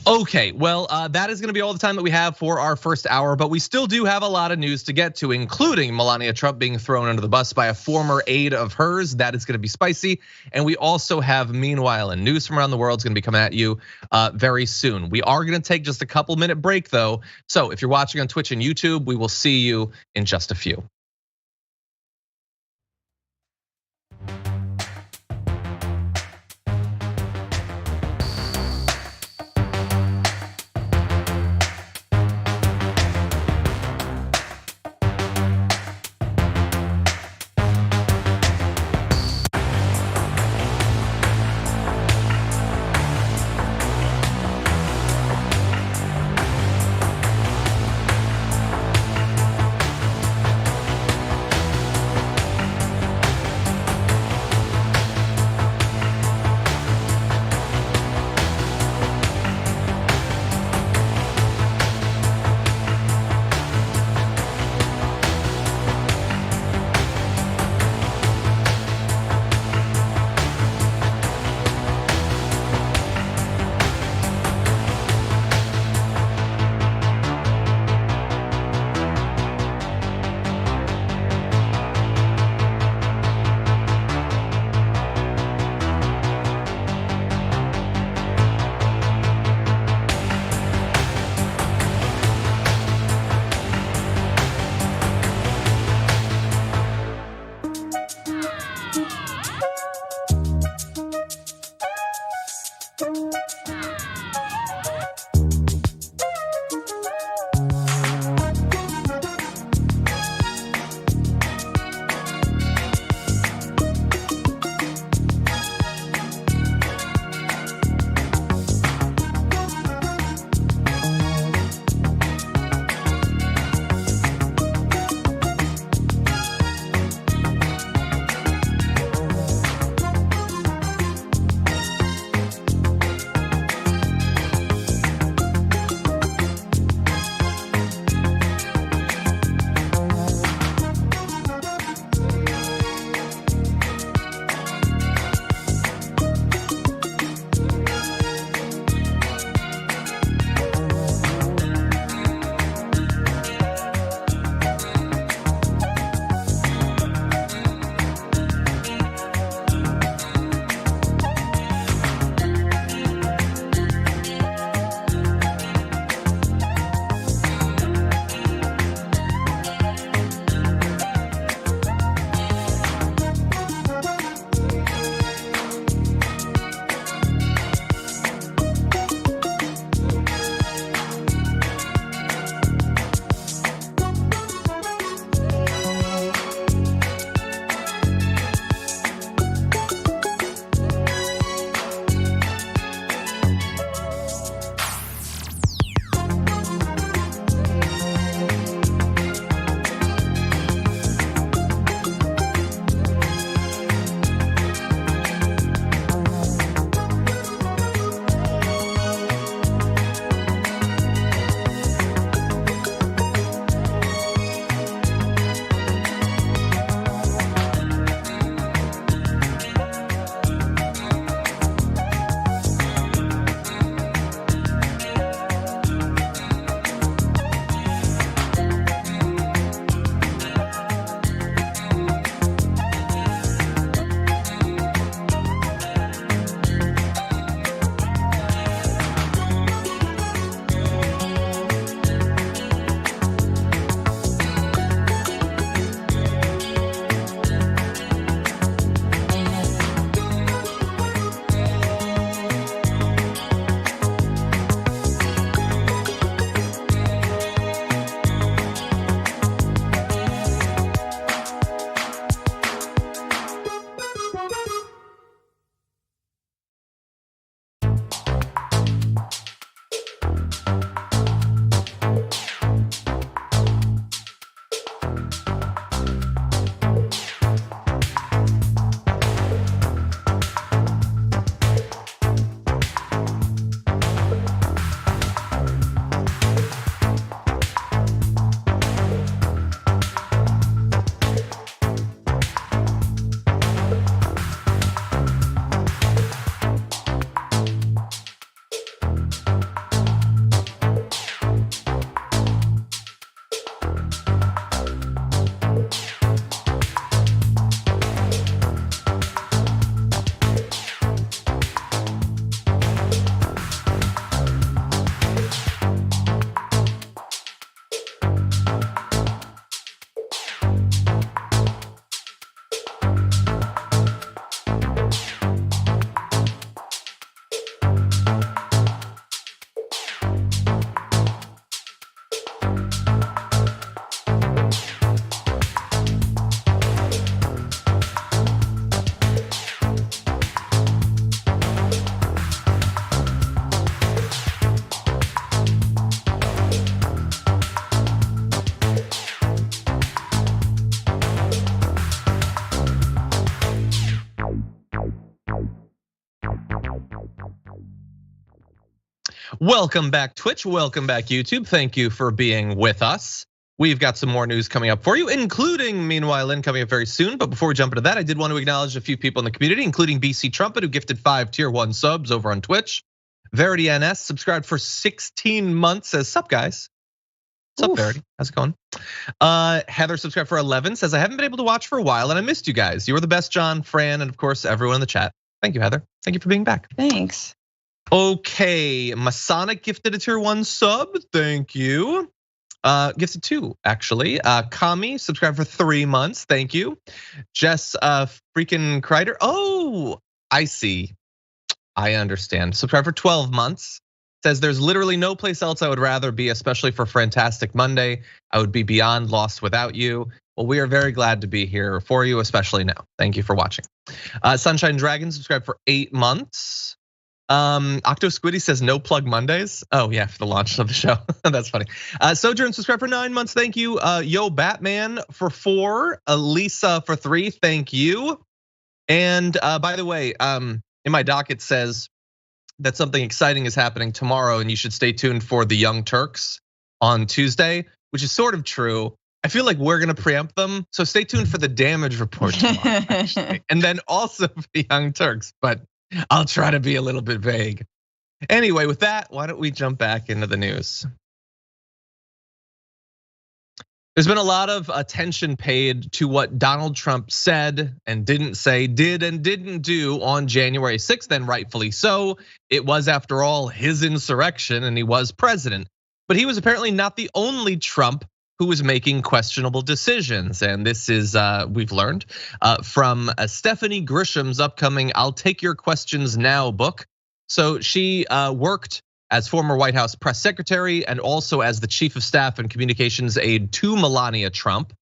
Okay, well, that is gonna be all the time that we have for our first hour, but we still do have a lot of news to get to, including Melania Trump being thrown under the bus by a former aide of hers. That is gonna be spicy. And we also have, meanwhile, and news from around the world is gonna be coming at you very soon. We are gonna take just a couple minute break though. So if you're watching on Twitch and YouTube, we will see you in just a few. Welcome back, Twitch. Welcome back, YouTube. Thank you for being with us. We've got some more news coming up for you, including Meanwhile Lynn coming up very soon. But before we jump into that, I did want to acknowledge a few people in the community, including BC Trumpet, who gifted 5 tier 1 subs over on Twitch. Verity NS subscribed for 16 months, says, sup guys. What's up, Verity? How's it going? Heather subscribed for 11, says, I haven't been able to watch for a while and I missed you guys. You were the best, John, Fran, and of course, everyone in the chat. Thank you, Heather. Thank you for being back. Thanks. Okay, Masonic gifted a tier 1 sub, thank you. Gifted 2, actually. Kami subscribed for 3 months, thank you. Jess freaking Kreider, oh, I see. I understand. Subscribed for 12 months. Says there's literally no place else I would rather be, especially for Fantastic Monday. I would be beyond lost without you. Well, we are very glad to be here for you, especially now. Thank you for watching. Sunshine Dragon subscribed for 8 months. Octo Squiddy says no plug Mondays. Oh yeah, for the launch of the show. That's funny. Sojourn subscribed for 9 months. Thank you. Yo Batman for 4. Lisa for 3. Thank you. And by the way, in my doc it says that something exciting is happening tomorrow, and you should stay tuned for the Young Turks on Tuesday, which is sort of true. I feel like we're gonna preempt them, so stay tuned for the damage report tomorrow, actually. And then also for the Young Turks, but I'll try to be a little bit vague. Anyway, with that, why don't we jump back into the news? There's been a lot of attention paid to what Donald Trump said and didn't say, did and didn't do on January 6th, and rightfully so. It was, after all, his insurrection and he was president. But he was apparently not the only Trump who was making questionable decisions. And this is, we've learned from Stephanie Grisham's upcoming I'll Take Your Questions Now book. So she worked as former White House press secretary and also as the chief of staff and communications aide to Melania Trump.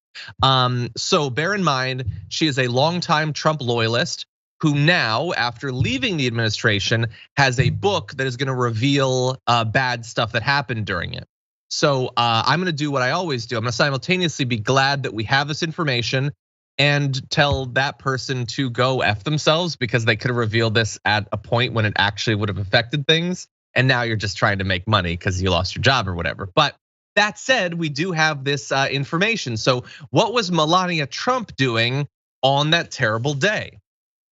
So bear in mind, she is a longtime Trump loyalist who now, after leaving the administration, has a book that is gonna reveal bad stuff that happened during it. So I'm gonna do what I always do. I'm gonna simultaneously be glad that we have this information and tell that person to go F themselves, because they could have revealed this at a point when it actually would have affected things. And now you're just trying to make money because you lost your job or whatever. But that said, we do have this information. So what was Melania Trump doing on that terrible day?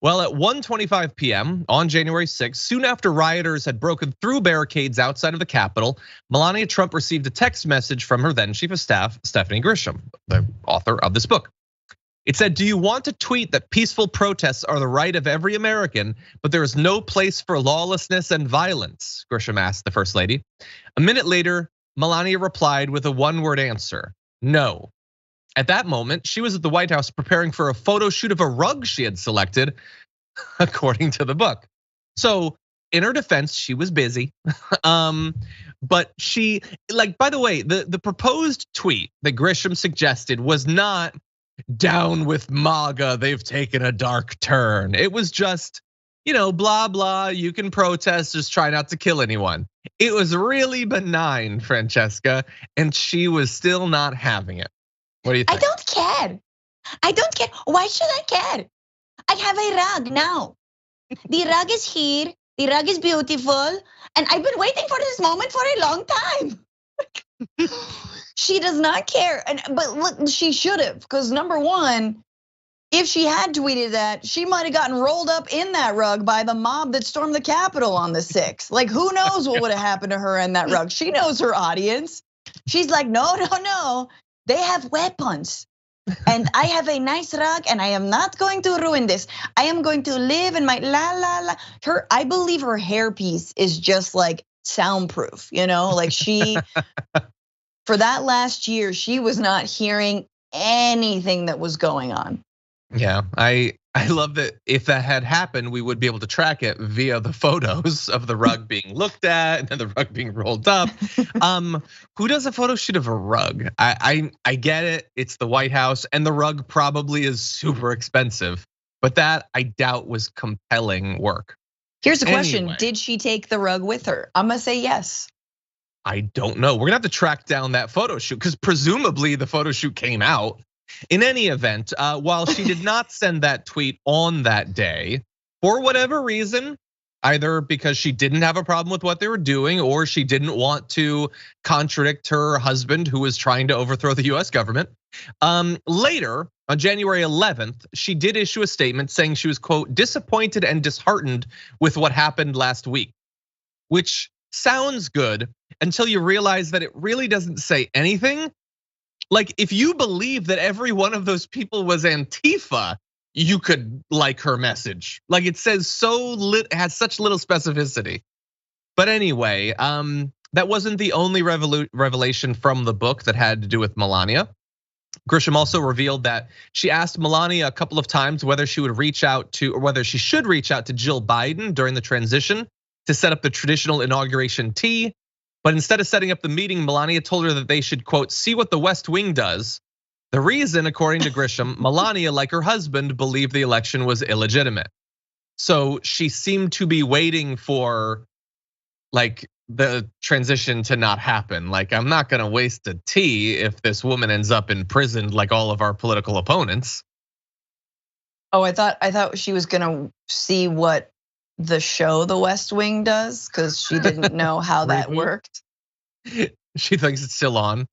Well, at 1:25 p.m. on January 6th, soon after rioters had broken through barricades outside of the Capitol, Melania Trump received a text message from her then chief of staff, Stephanie Grisham, the author of this book. It said, do you want to tweet that peaceful protests are the right of every American, but there is no place for lawlessness and violence? Grisham asked the first lady. A minute later, Melania replied with a one-word answer, no. At that moment, she was at the White House preparing for a photo shoot of a rug she had selected, according to the book. So in her defense, she was busy. But she, like, by the way, the proposed tweet that Grisham suggested was not down with MAGA, they've taken a dark turn. It was just, blah, blah, you can protest, just try not to kill anyone. It was really benign, Francesca, and she was still not having it. What do you think? I don't care. I don't care. Why should I care? I have a rug now. The rug is here. The rug is beautiful. And I've been waiting for this moment for a long time. She does not care. But look, she should have. Because number one, if she had tweeted that, she might have gotten rolled up in that rug by the mob that stormed the Capitol on the 6th. Like, who knows what would have happened to her in that rug? She knows her audience. She's like, no. They have weapons. And I have a nice rug and I am not going to ruin this. I am going to live in my la. I believe her hairpiece is just like soundproof, like she, for that last year, she was not hearing anything that was going on. Yeah, I love that if that had happened, we would be able to track it via the photos of the rug being looked at and the rug being rolled up. Who does a photo shoot of a rug? I get it, it's the White House and the rug probably is super expensive, but that I doubt was compelling work. Here's the question, did she take the rug with her? I'm gonna say yes. I don't know, we're gonna have to track down that photo shoot because presumably the photo shoot came out. In any event, while she did not send that tweet on that day, for whatever reason, either because she didn't have a problem with what they were doing or she didn't want to contradict her husband who was trying to overthrow the US government. Later, on January 11th, she did issue a statement saying she was, quote, disappointed and disheartened with what happened last week, which sounds good until you realize that it really doesn't say anything. Like, if you believe that every one of those people was Antifa, you could like her message. Like, it says has such little specificity. But anyway, that wasn't the only revelation from the book that had to do with Melania. Grisham also revealed that she asked Melania a couple of times whether she should reach out to Jill Biden during the transition to set up the traditional inauguration tea. But instead of setting up the meeting, Melania told her that they should, quote, see what the West Wing does. The reason, according to Grisham, Melania, like her husband, believed the election was illegitimate. So she seemed to be waiting for like the transition to not happen. Like, I'm not gonna waste a tea if this woman ends up imprisoned like all of our political opponents. Oh, I thought she was gonna see what the show The West Wing does, because she didn't know how that worked. She thinks it's still on.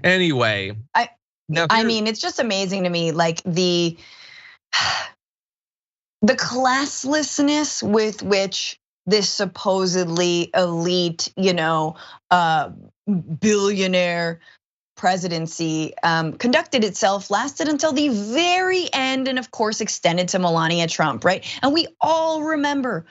Anyway. I mean, it's just amazing to me, like the classlessness with which this supposedly elite, billionaire presidency conducted itself, lasted until the very end, and of course extended to Melania Trump, right? And we all remember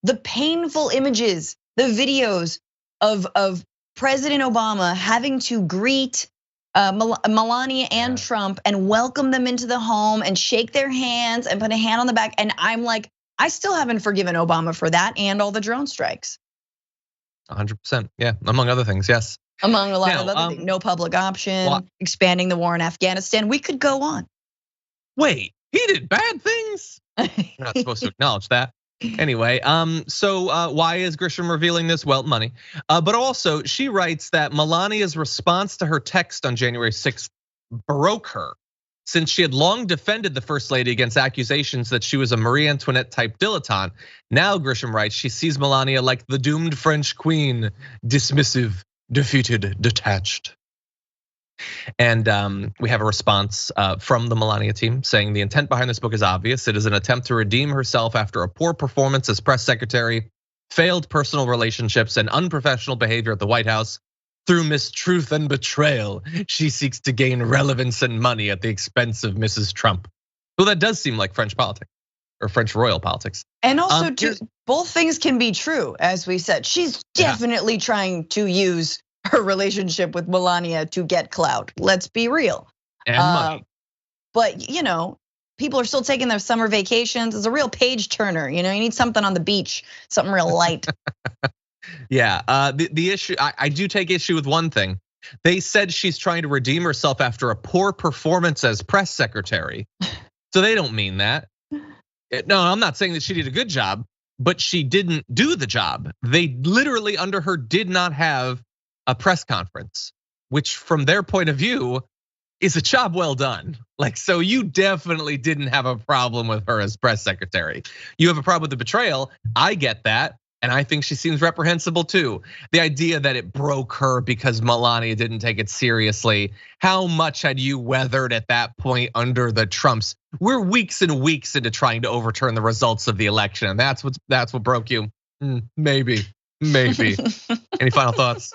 the painful images, the videos of President Obama having to greet Melania and Trump and welcome them into the home and shake their hands and put a hand on the back. And I'm like, I still haven't forgiven Obama for that and all the drone strikes. 100%, yeah, among other things, yes. Among a lot of other things, no public option, expanding the war in Afghanistan. We could go on. Wait, he did bad things? You're not supposed to acknowledge that. Anyway, so why is Grisham revealing this? Well, money. But also, she writes that Melania's response to her text on January 6th broke her, since she had long defended the First Lady against accusations that she was a Marie Antoinette type dilettante. Now, Grisham writes, she sees Melania like the doomed French queen, dismissive, defeated, detached. And we have a response from the Melania team saying the intent behind this book is obvious. It is an attempt to redeem herself after a poor performance as press secretary, failed personal relationships, and unprofessional behavior at the White House. Through mistruth and betrayal, she seeks to gain relevance and money at the expense of Mrs. Trump. Well, that does seem like French politics or French royal politics. And also, both things can be true, as we said. She's definitely trying to use her relationship with Melania to get clout. Let's be real. And money. But people are still taking their summer vacations. It's a real page turner. You need something on the beach, something real light. Yeah, the issue, I do take issue with one thing. They said she's trying to redeem herself after a poor performance as press secretary. So they don't mean that. No, I'm not saying that she did a good job, but she didn't do the job. They literally under her did not have a press conference, which from their point of view is a job well done. Like, so you definitely didn't have a problem with her as press secretary. You have a problem with the betrayal. I get that. And I think she seems reprehensible too. The idea that it broke her because Melania didn't take it seriously. How much had you weathered at that point under the Trumps? We're weeks and weeks into trying to overturn the results of the election, and that's what broke you. Maybe. Any final thoughts?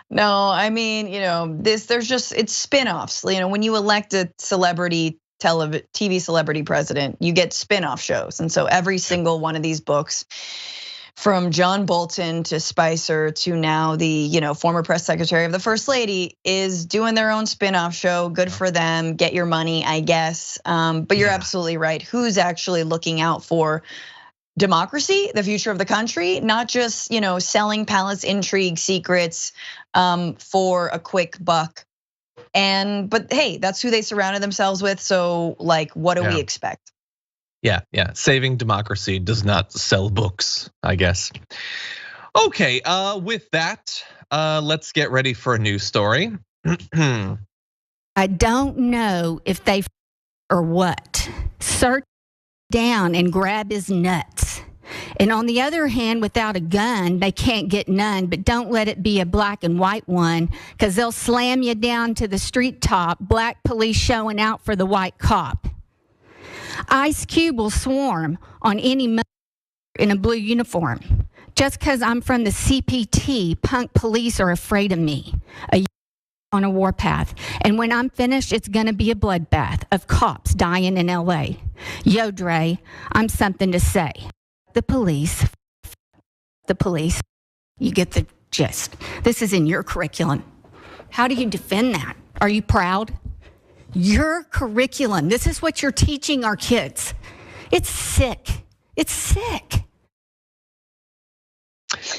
No, I mean, it's spin-offs. When you elect a celebrity TV celebrity president, you get spin-off shows. And so every single one of these books, from John Bolton to Spicer to now the former press secretary of the First Lady, is doing their own spin-off show. Good for them. Get your money, I guess. But you're absolutely right. Who's actually looking out for democracy, the future of the country, not just selling palace intrigue secrets for a quick buck. But hey, that's who they surrounded themselves with. So what do we expect? Yeah. Saving democracy does not sell books, I guess. Okay, with that, let's get ready for a news story. I don't know if they or what. Search down and grab his nuts. And on the other hand, without a gun, they can't get none, but don't let it be a black and white one, because they'll slam you down to the street top, black police showing out for the white cop. Ice Cube will swarm on any mother in a blue uniform. Just because I'm from the CPT, punk police are afraid of me. On a warpath. And when I'm finished, it's going to be a bloodbath of cops dying in LA. Yo, Dre, I'm something to say. The police, you get the gist. This is in your curriculum. How do you defend that? Are you proud? Your curriculum, this is what you're teaching our kids. It's sick. It's sick.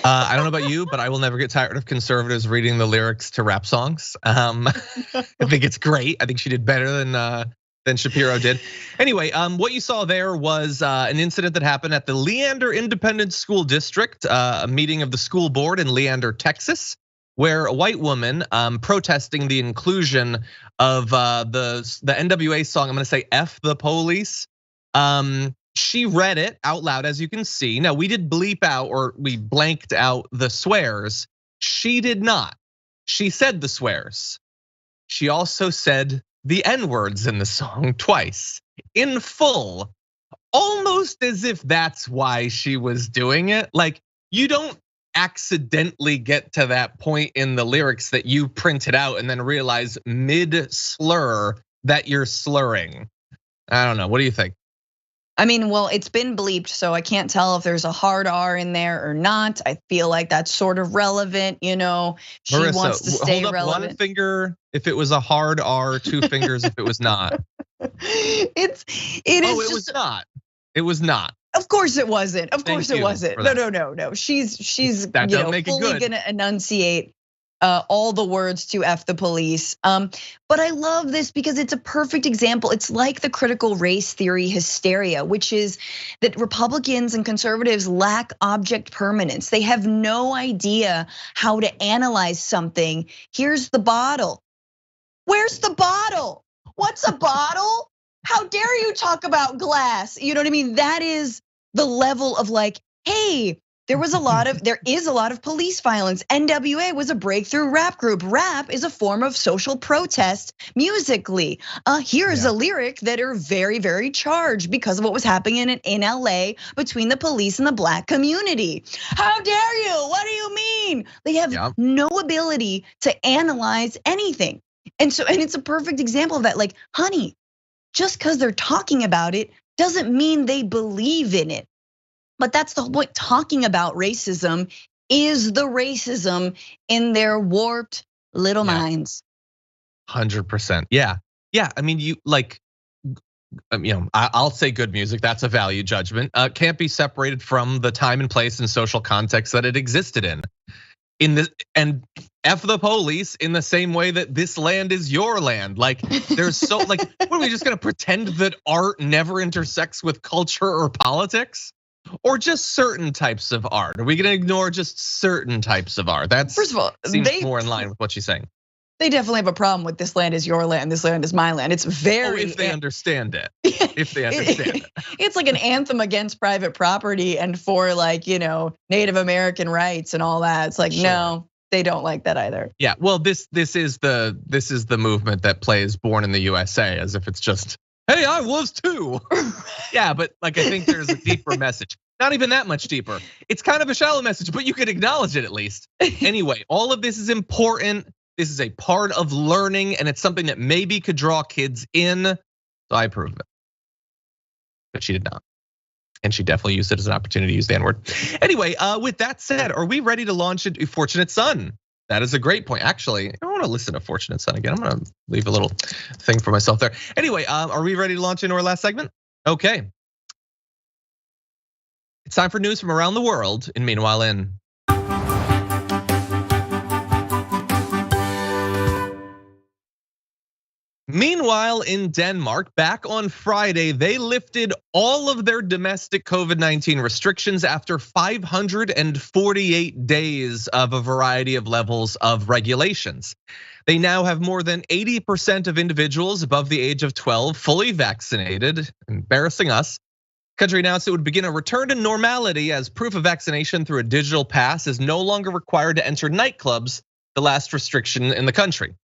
I don't know about you, but I will never get tired of conservatives reading the lyrics to rap songs. I think it's great. I think she did better than Shapiro did. Anyway, what you saw there was an incident that happened at the Leander Independent School District, a meeting of the school board in Leander, Texas, where a white woman protesting the inclusion of the N.W.A song. I'm going to say "F the Police." She read it out loud, as you can see. Now, we did bleep out, or we blanked out the swears. She did not. She said the swears. She also said the N-words in the song twice, in full, almost as if that's why she was doing it. Like, you don't accidentally get to that point in the lyrics that you printed out and then realize mid-slur that you're slurring. I don't know, what do you think? I mean, well, it's been bleeped, so I can't tell if there's a hard R in there or not. I feel like that's sort of relevant, you know. She Marissa, wants to stay hold up relevant. One finger if it was a hard R, two fingers if it was not. It was not. It was not. Of course it wasn't. Of course it wasn't. No. She's that you know, make fully it good. gonna enunciate all the words to F the police. But I love this because it's a perfect example. It's like the critical race theory hysteria, which is that Republicans and conservatives lack object permanence. They have no idea how to analyze something. Here's the bottle. Where's the bottle? What's a bottle? How dare you talk about glass? You know what I mean? That is the level of like, hey, there is a lot of police violence. N.W.A was a breakthrough rap group. Rap is a form of social protest musically. Here's a lyric that are very, very charged because of what was happening in LA between the police and the black community. How dare you? What do you mean? They have no ability to analyze anything. And it's a perfect example of that. Like, honey, just because they're talking about it doesn't mean they believe in it. But that's the whole point. Talking about racism is the racism in their warped little minds. 100%. Yeah. I mean, you like, I'll say good music. That's a value judgment. Can't be separated from the time and place and social context that it existed in. And F the police in the same way that this land is your land. Like, there's so like, what are we just gonna pretend that art never intersects with culture or politics? Or just certain types of art? Are we gonna ignore just certain types of art? That's first of all, seems more in line with what she's saying. They definitely have a problem with this land is your land, this land is my land. It's very if they understand it. If they understand it. It's like an anthem against private property and for like, Native American rights and all that. It's like, no, they don't like that either. Yeah, well, this is the movement that plays Born in the USA as if it's just, hey, I was too. Yeah, but like I think there's a deeper message. Not even that much deeper. It's kind of a shallow message, but you could acknowledge it at least. Anyway, all of this is important. This is a part of learning, and it's something that maybe could draw kids in. So I approve of it. But she did not. And she definitely used it as an opportunity to use the N-word. Anyway, with that said, are we ready to launch a Fortunate Son? That is a great point. Actually, I want to listen to Fortunate Son again. I'm gonna leave a little thing for myself there. Anyway, are we ready to launch into our last segment? Okay. It's time for news from around the world in Meanwhile in. Meanwhile, in Denmark, back on Friday, they lifted all of their domestic COVID-19 restrictions after 548 days of a variety of levels of regulations. They now have more than 80% of individuals above the age of 12 fully vaccinated, embarrassing us. Country announced it would begin a return to normality as proof of vaccination through a digital pass is no longer required to enter nightclubs, the last restriction in the country.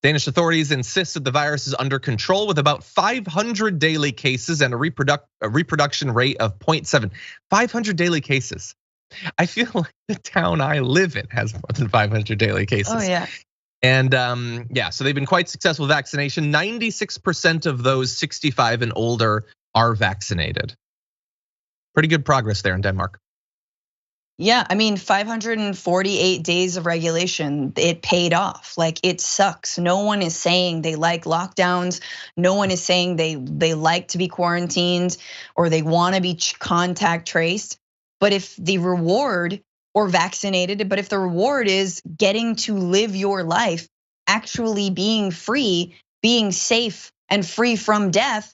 Danish authorities insist that the virus is under control with about 500 daily cases and a reproduction rate of 0.7. 500 daily cases. I feel like the town I live in has more than 500 daily cases. Oh yeah. And yeah, so they've been quite successful with vaccination. 96% of those 65 and older are vaccinated. Pretty good progress there in Denmark. Yeah, I mean, 548 days of regulation, it paid off. Like, it sucks. No one is saying they like lockdowns. No one is saying they like to be quarantined or they want to be contact traced. But if the reward, or vaccinated, but if the reward is getting to live your life, actually being free, being safe and free from death,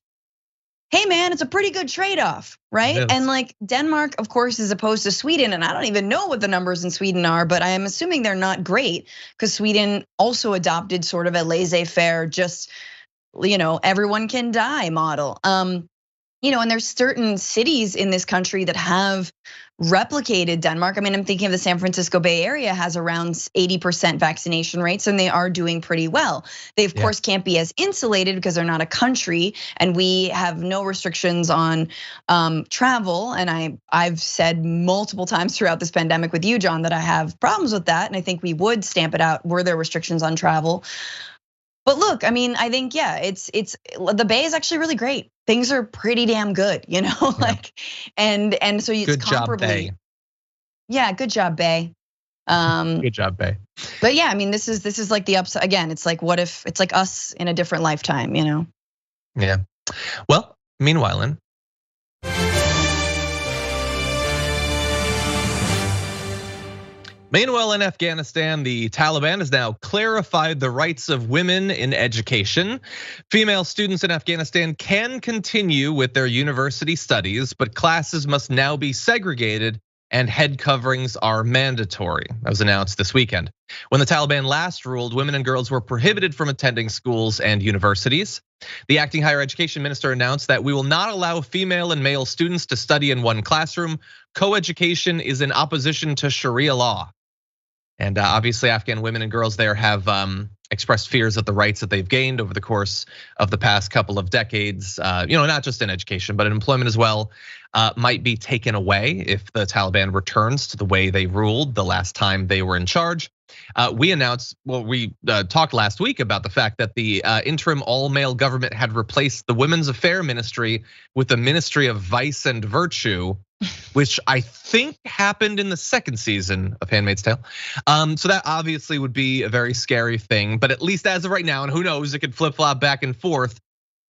hey man, it's a pretty good trade-off, right? And like Denmark, of course, is opposed to Sweden, and I don't even know what the numbers in Sweden are, but I am assuming they're not great because Sweden also adopted sort of a laissez-faire, just everyone can die model. And there's certain cities in this country that have replicated Denmark. I mean, I'm thinking of the San Francisco Bay Area has around 80% vaccination rates, and they are doing pretty well. They of course can't be as insulated because they're not a country, and we have no restrictions on travel. And I've said multiple times throughout this pandemic with you, John, that I have problems with that, and I think we would stamp it out were there restrictions on travel. But look, I mean, I think it's the Bay is actually really great. Things are pretty damn good, like, and so it's good comparably. Job, Bay. Yeah, good job, Bay. Good job, Bay. But yeah, I mean, this is like the upside again. It's like, what if it's like us in a different lifetime, Yeah. Well, meanwhile, in Afghanistan, the Taliban has now clarified the rights of women in education. Female students in Afghanistan can continue with their university studies, but classes must now be segregated and head coverings are mandatory. That was announced this weekend. When the Taliban last ruled, women and girls were prohibited from attending schools and universities. The acting higher education minister announced that we will not allow female and male students to study in one classroom. Co-education is in opposition to Sharia law. And obviously Afghan women and girls there have expressed fears that the rights that they've gained over the course of the past couple of decades, not just in education, but in employment as well, might be taken away if the Taliban returns to the way they ruled the last time they were in charge. We talked last week about the fact that the interim all-male government had replaced the Women's Affairs Ministry with the Ministry of Vice and Virtue, which I think happened in the second season of Handmaid's Tale. So that obviously would be a very scary thing, but at least as of right now, and who knows, it could flip-flop back and forth.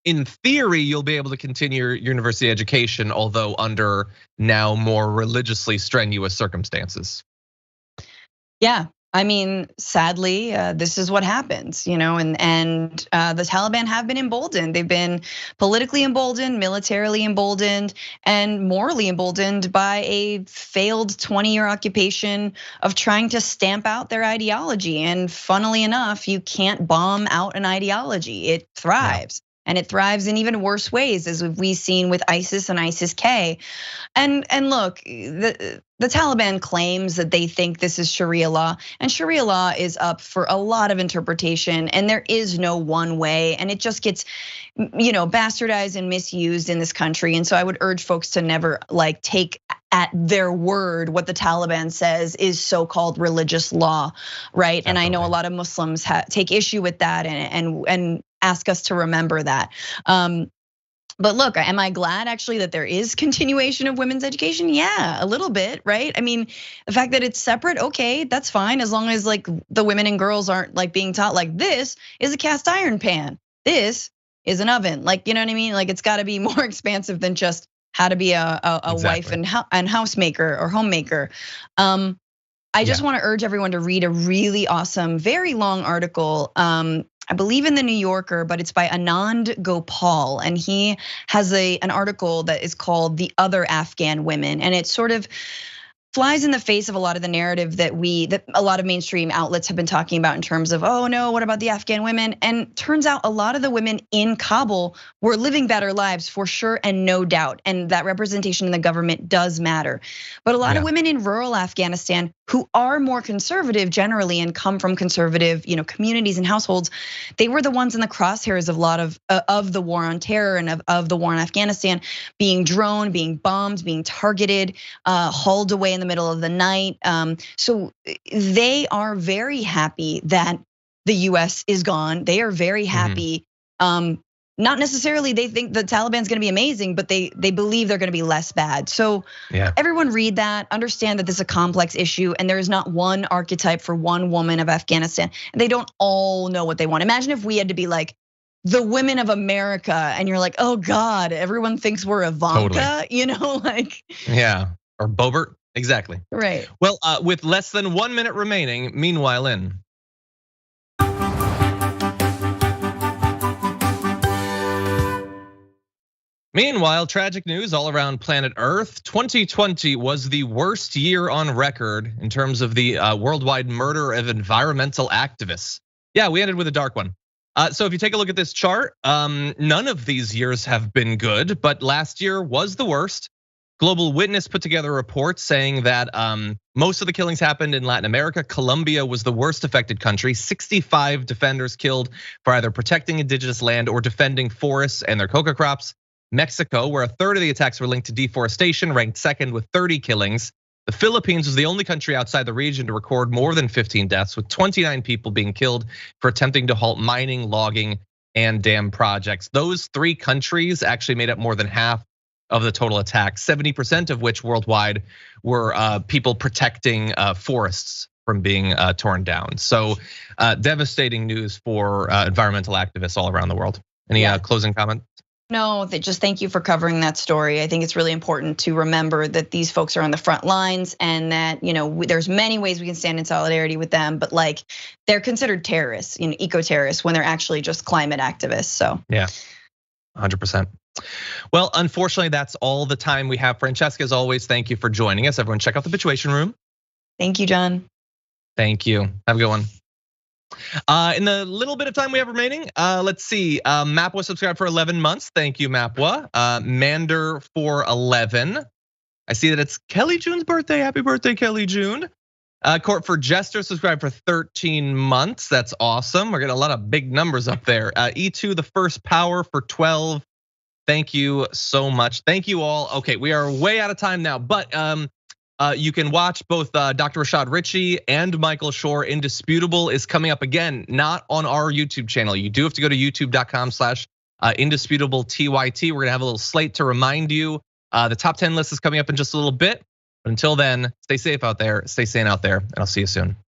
In theory, you'll be able to continue your university education, although under now more religiously strenuous circumstances. Yeah. I mean, sadly, this is what happens, and the Taliban have been emboldened. They've been politically emboldened, militarily emboldened, and morally emboldened by a failed 20-year occupation of trying to stamp out their ideology. And funnily enough, you can't bomb out an ideology. It thrives. And it thrives in even worse ways, as we've seen with ISIS and ISIS-K. And look, the Taliban claims that they think this is Sharia law, and Sharia law is up for a lot of interpretation, and there is no one way, and it just gets, bastardized and misused in this country. And so I would urge folks to never take at their word what the Taliban says is so-called religious law, right? Definitely. And I know a lot of Muslims take issue with that and ask us to remember that. But look, am I glad actually that there is continuation of women's education? Yeah, a little bit, right? I mean, the fact that it's separate, okay, that's fine, as long as the women and girls aren't being taught this is a cast iron pan, this is an oven, you know what I mean? It's got to be more expansive than just how to be a wife and housemaker or homemaker. I just want to urge everyone to read a really awesome, very long article. I believe in the New Yorker, but it's by Anand Gopal, and he has an article that is called "The Other Afghan Women," and it sort of flies in the face of a lot of the narrative that a lot of mainstream outlets have been talking about in terms of, oh no, what about the Afghan women? And turns out a lot of the women in Kabul were living better lives for sure and no doubt. And that representation in the government does matter. But a lot of women in rural Afghanistan who are more conservative generally and come from conservative, communities and households, they were the ones in the crosshairs of a lot of the war on terror and of the war in Afghanistan, being droned, being bombed, being targeted, hauled away in the middle of the night. So they are very happy that the US is gone. They are very happy. Not necessarily they think the Taliban's gonna be amazing, but they believe they're gonna be less bad. So everyone read that, understand that this is a complex issue and there is not one archetype for one woman of Afghanistan. And they don't all know what they want. Imagine if we had to be like the women of America and you're like, oh God, everyone thinks we're Ivanka, Yeah, or Boebert, exactly. Right. Well, with less than 1 minute remaining, meanwhile in. Meanwhile, tragic news all around planet Earth. 2020 was the worst year on record in terms of the worldwide murder of environmental activists. Yeah, we ended with a dark one. So if you take a look at this chart, none of these years have been good, but last year was the worst. Global Witness put together a report saying that most of the killings happened in Latin America. Colombia was the worst affected country. 65 defenders killed for either protecting indigenous land or defending forests and their coca crops. Mexico, where a third of the attacks were linked to deforestation, ranked second with 30 killings. The Philippines was the only country outside the region to record more than 15 deaths, with 29 people being killed for attempting to halt mining, logging, and dam projects. Those 3 countries actually made up more than half of the total attacks, 70% of which worldwide were people protecting forests from being torn down. So devastating news for environmental activists all around the world. Any closing comments? No, just thank you for covering that story. I think it's really important to remember that these folks are on the front lines and that, there's many ways we can stand in solidarity with them, but they're considered terrorists, eco-terrorists when they're actually just climate activists, so. Yeah, 100%. Well, unfortunately, that's all the time we have. Francesca, as always, thank you for joining us. Everyone check out the Bitchuation Room. Thank you, John. Thank you, have a good one. In the little bit of time we have remaining, let's see. Mapwa subscribed for 11 months. Thank you, Mapwa. Mander for 11. I see that it's Kelly June's birthday. Happy birthday, Kelly June. Court for Jester subscribed for 13 months. That's awesome. We're getting a lot of big numbers up there. E2 the First Power for 12. Thank you so much. Thank you all. Okay, we are way out of time now, but you can watch both Dr. Rashad Ritchie and Michael Shore. Indisputable is coming up again, not on our YouTube channel. You do have to go to youtube.com/indisputable_TYT. We're gonna have a little slate to remind you. The top 10 list is coming up in just a little bit. But until then, stay safe out there, stay sane out there, and I'll see you soon.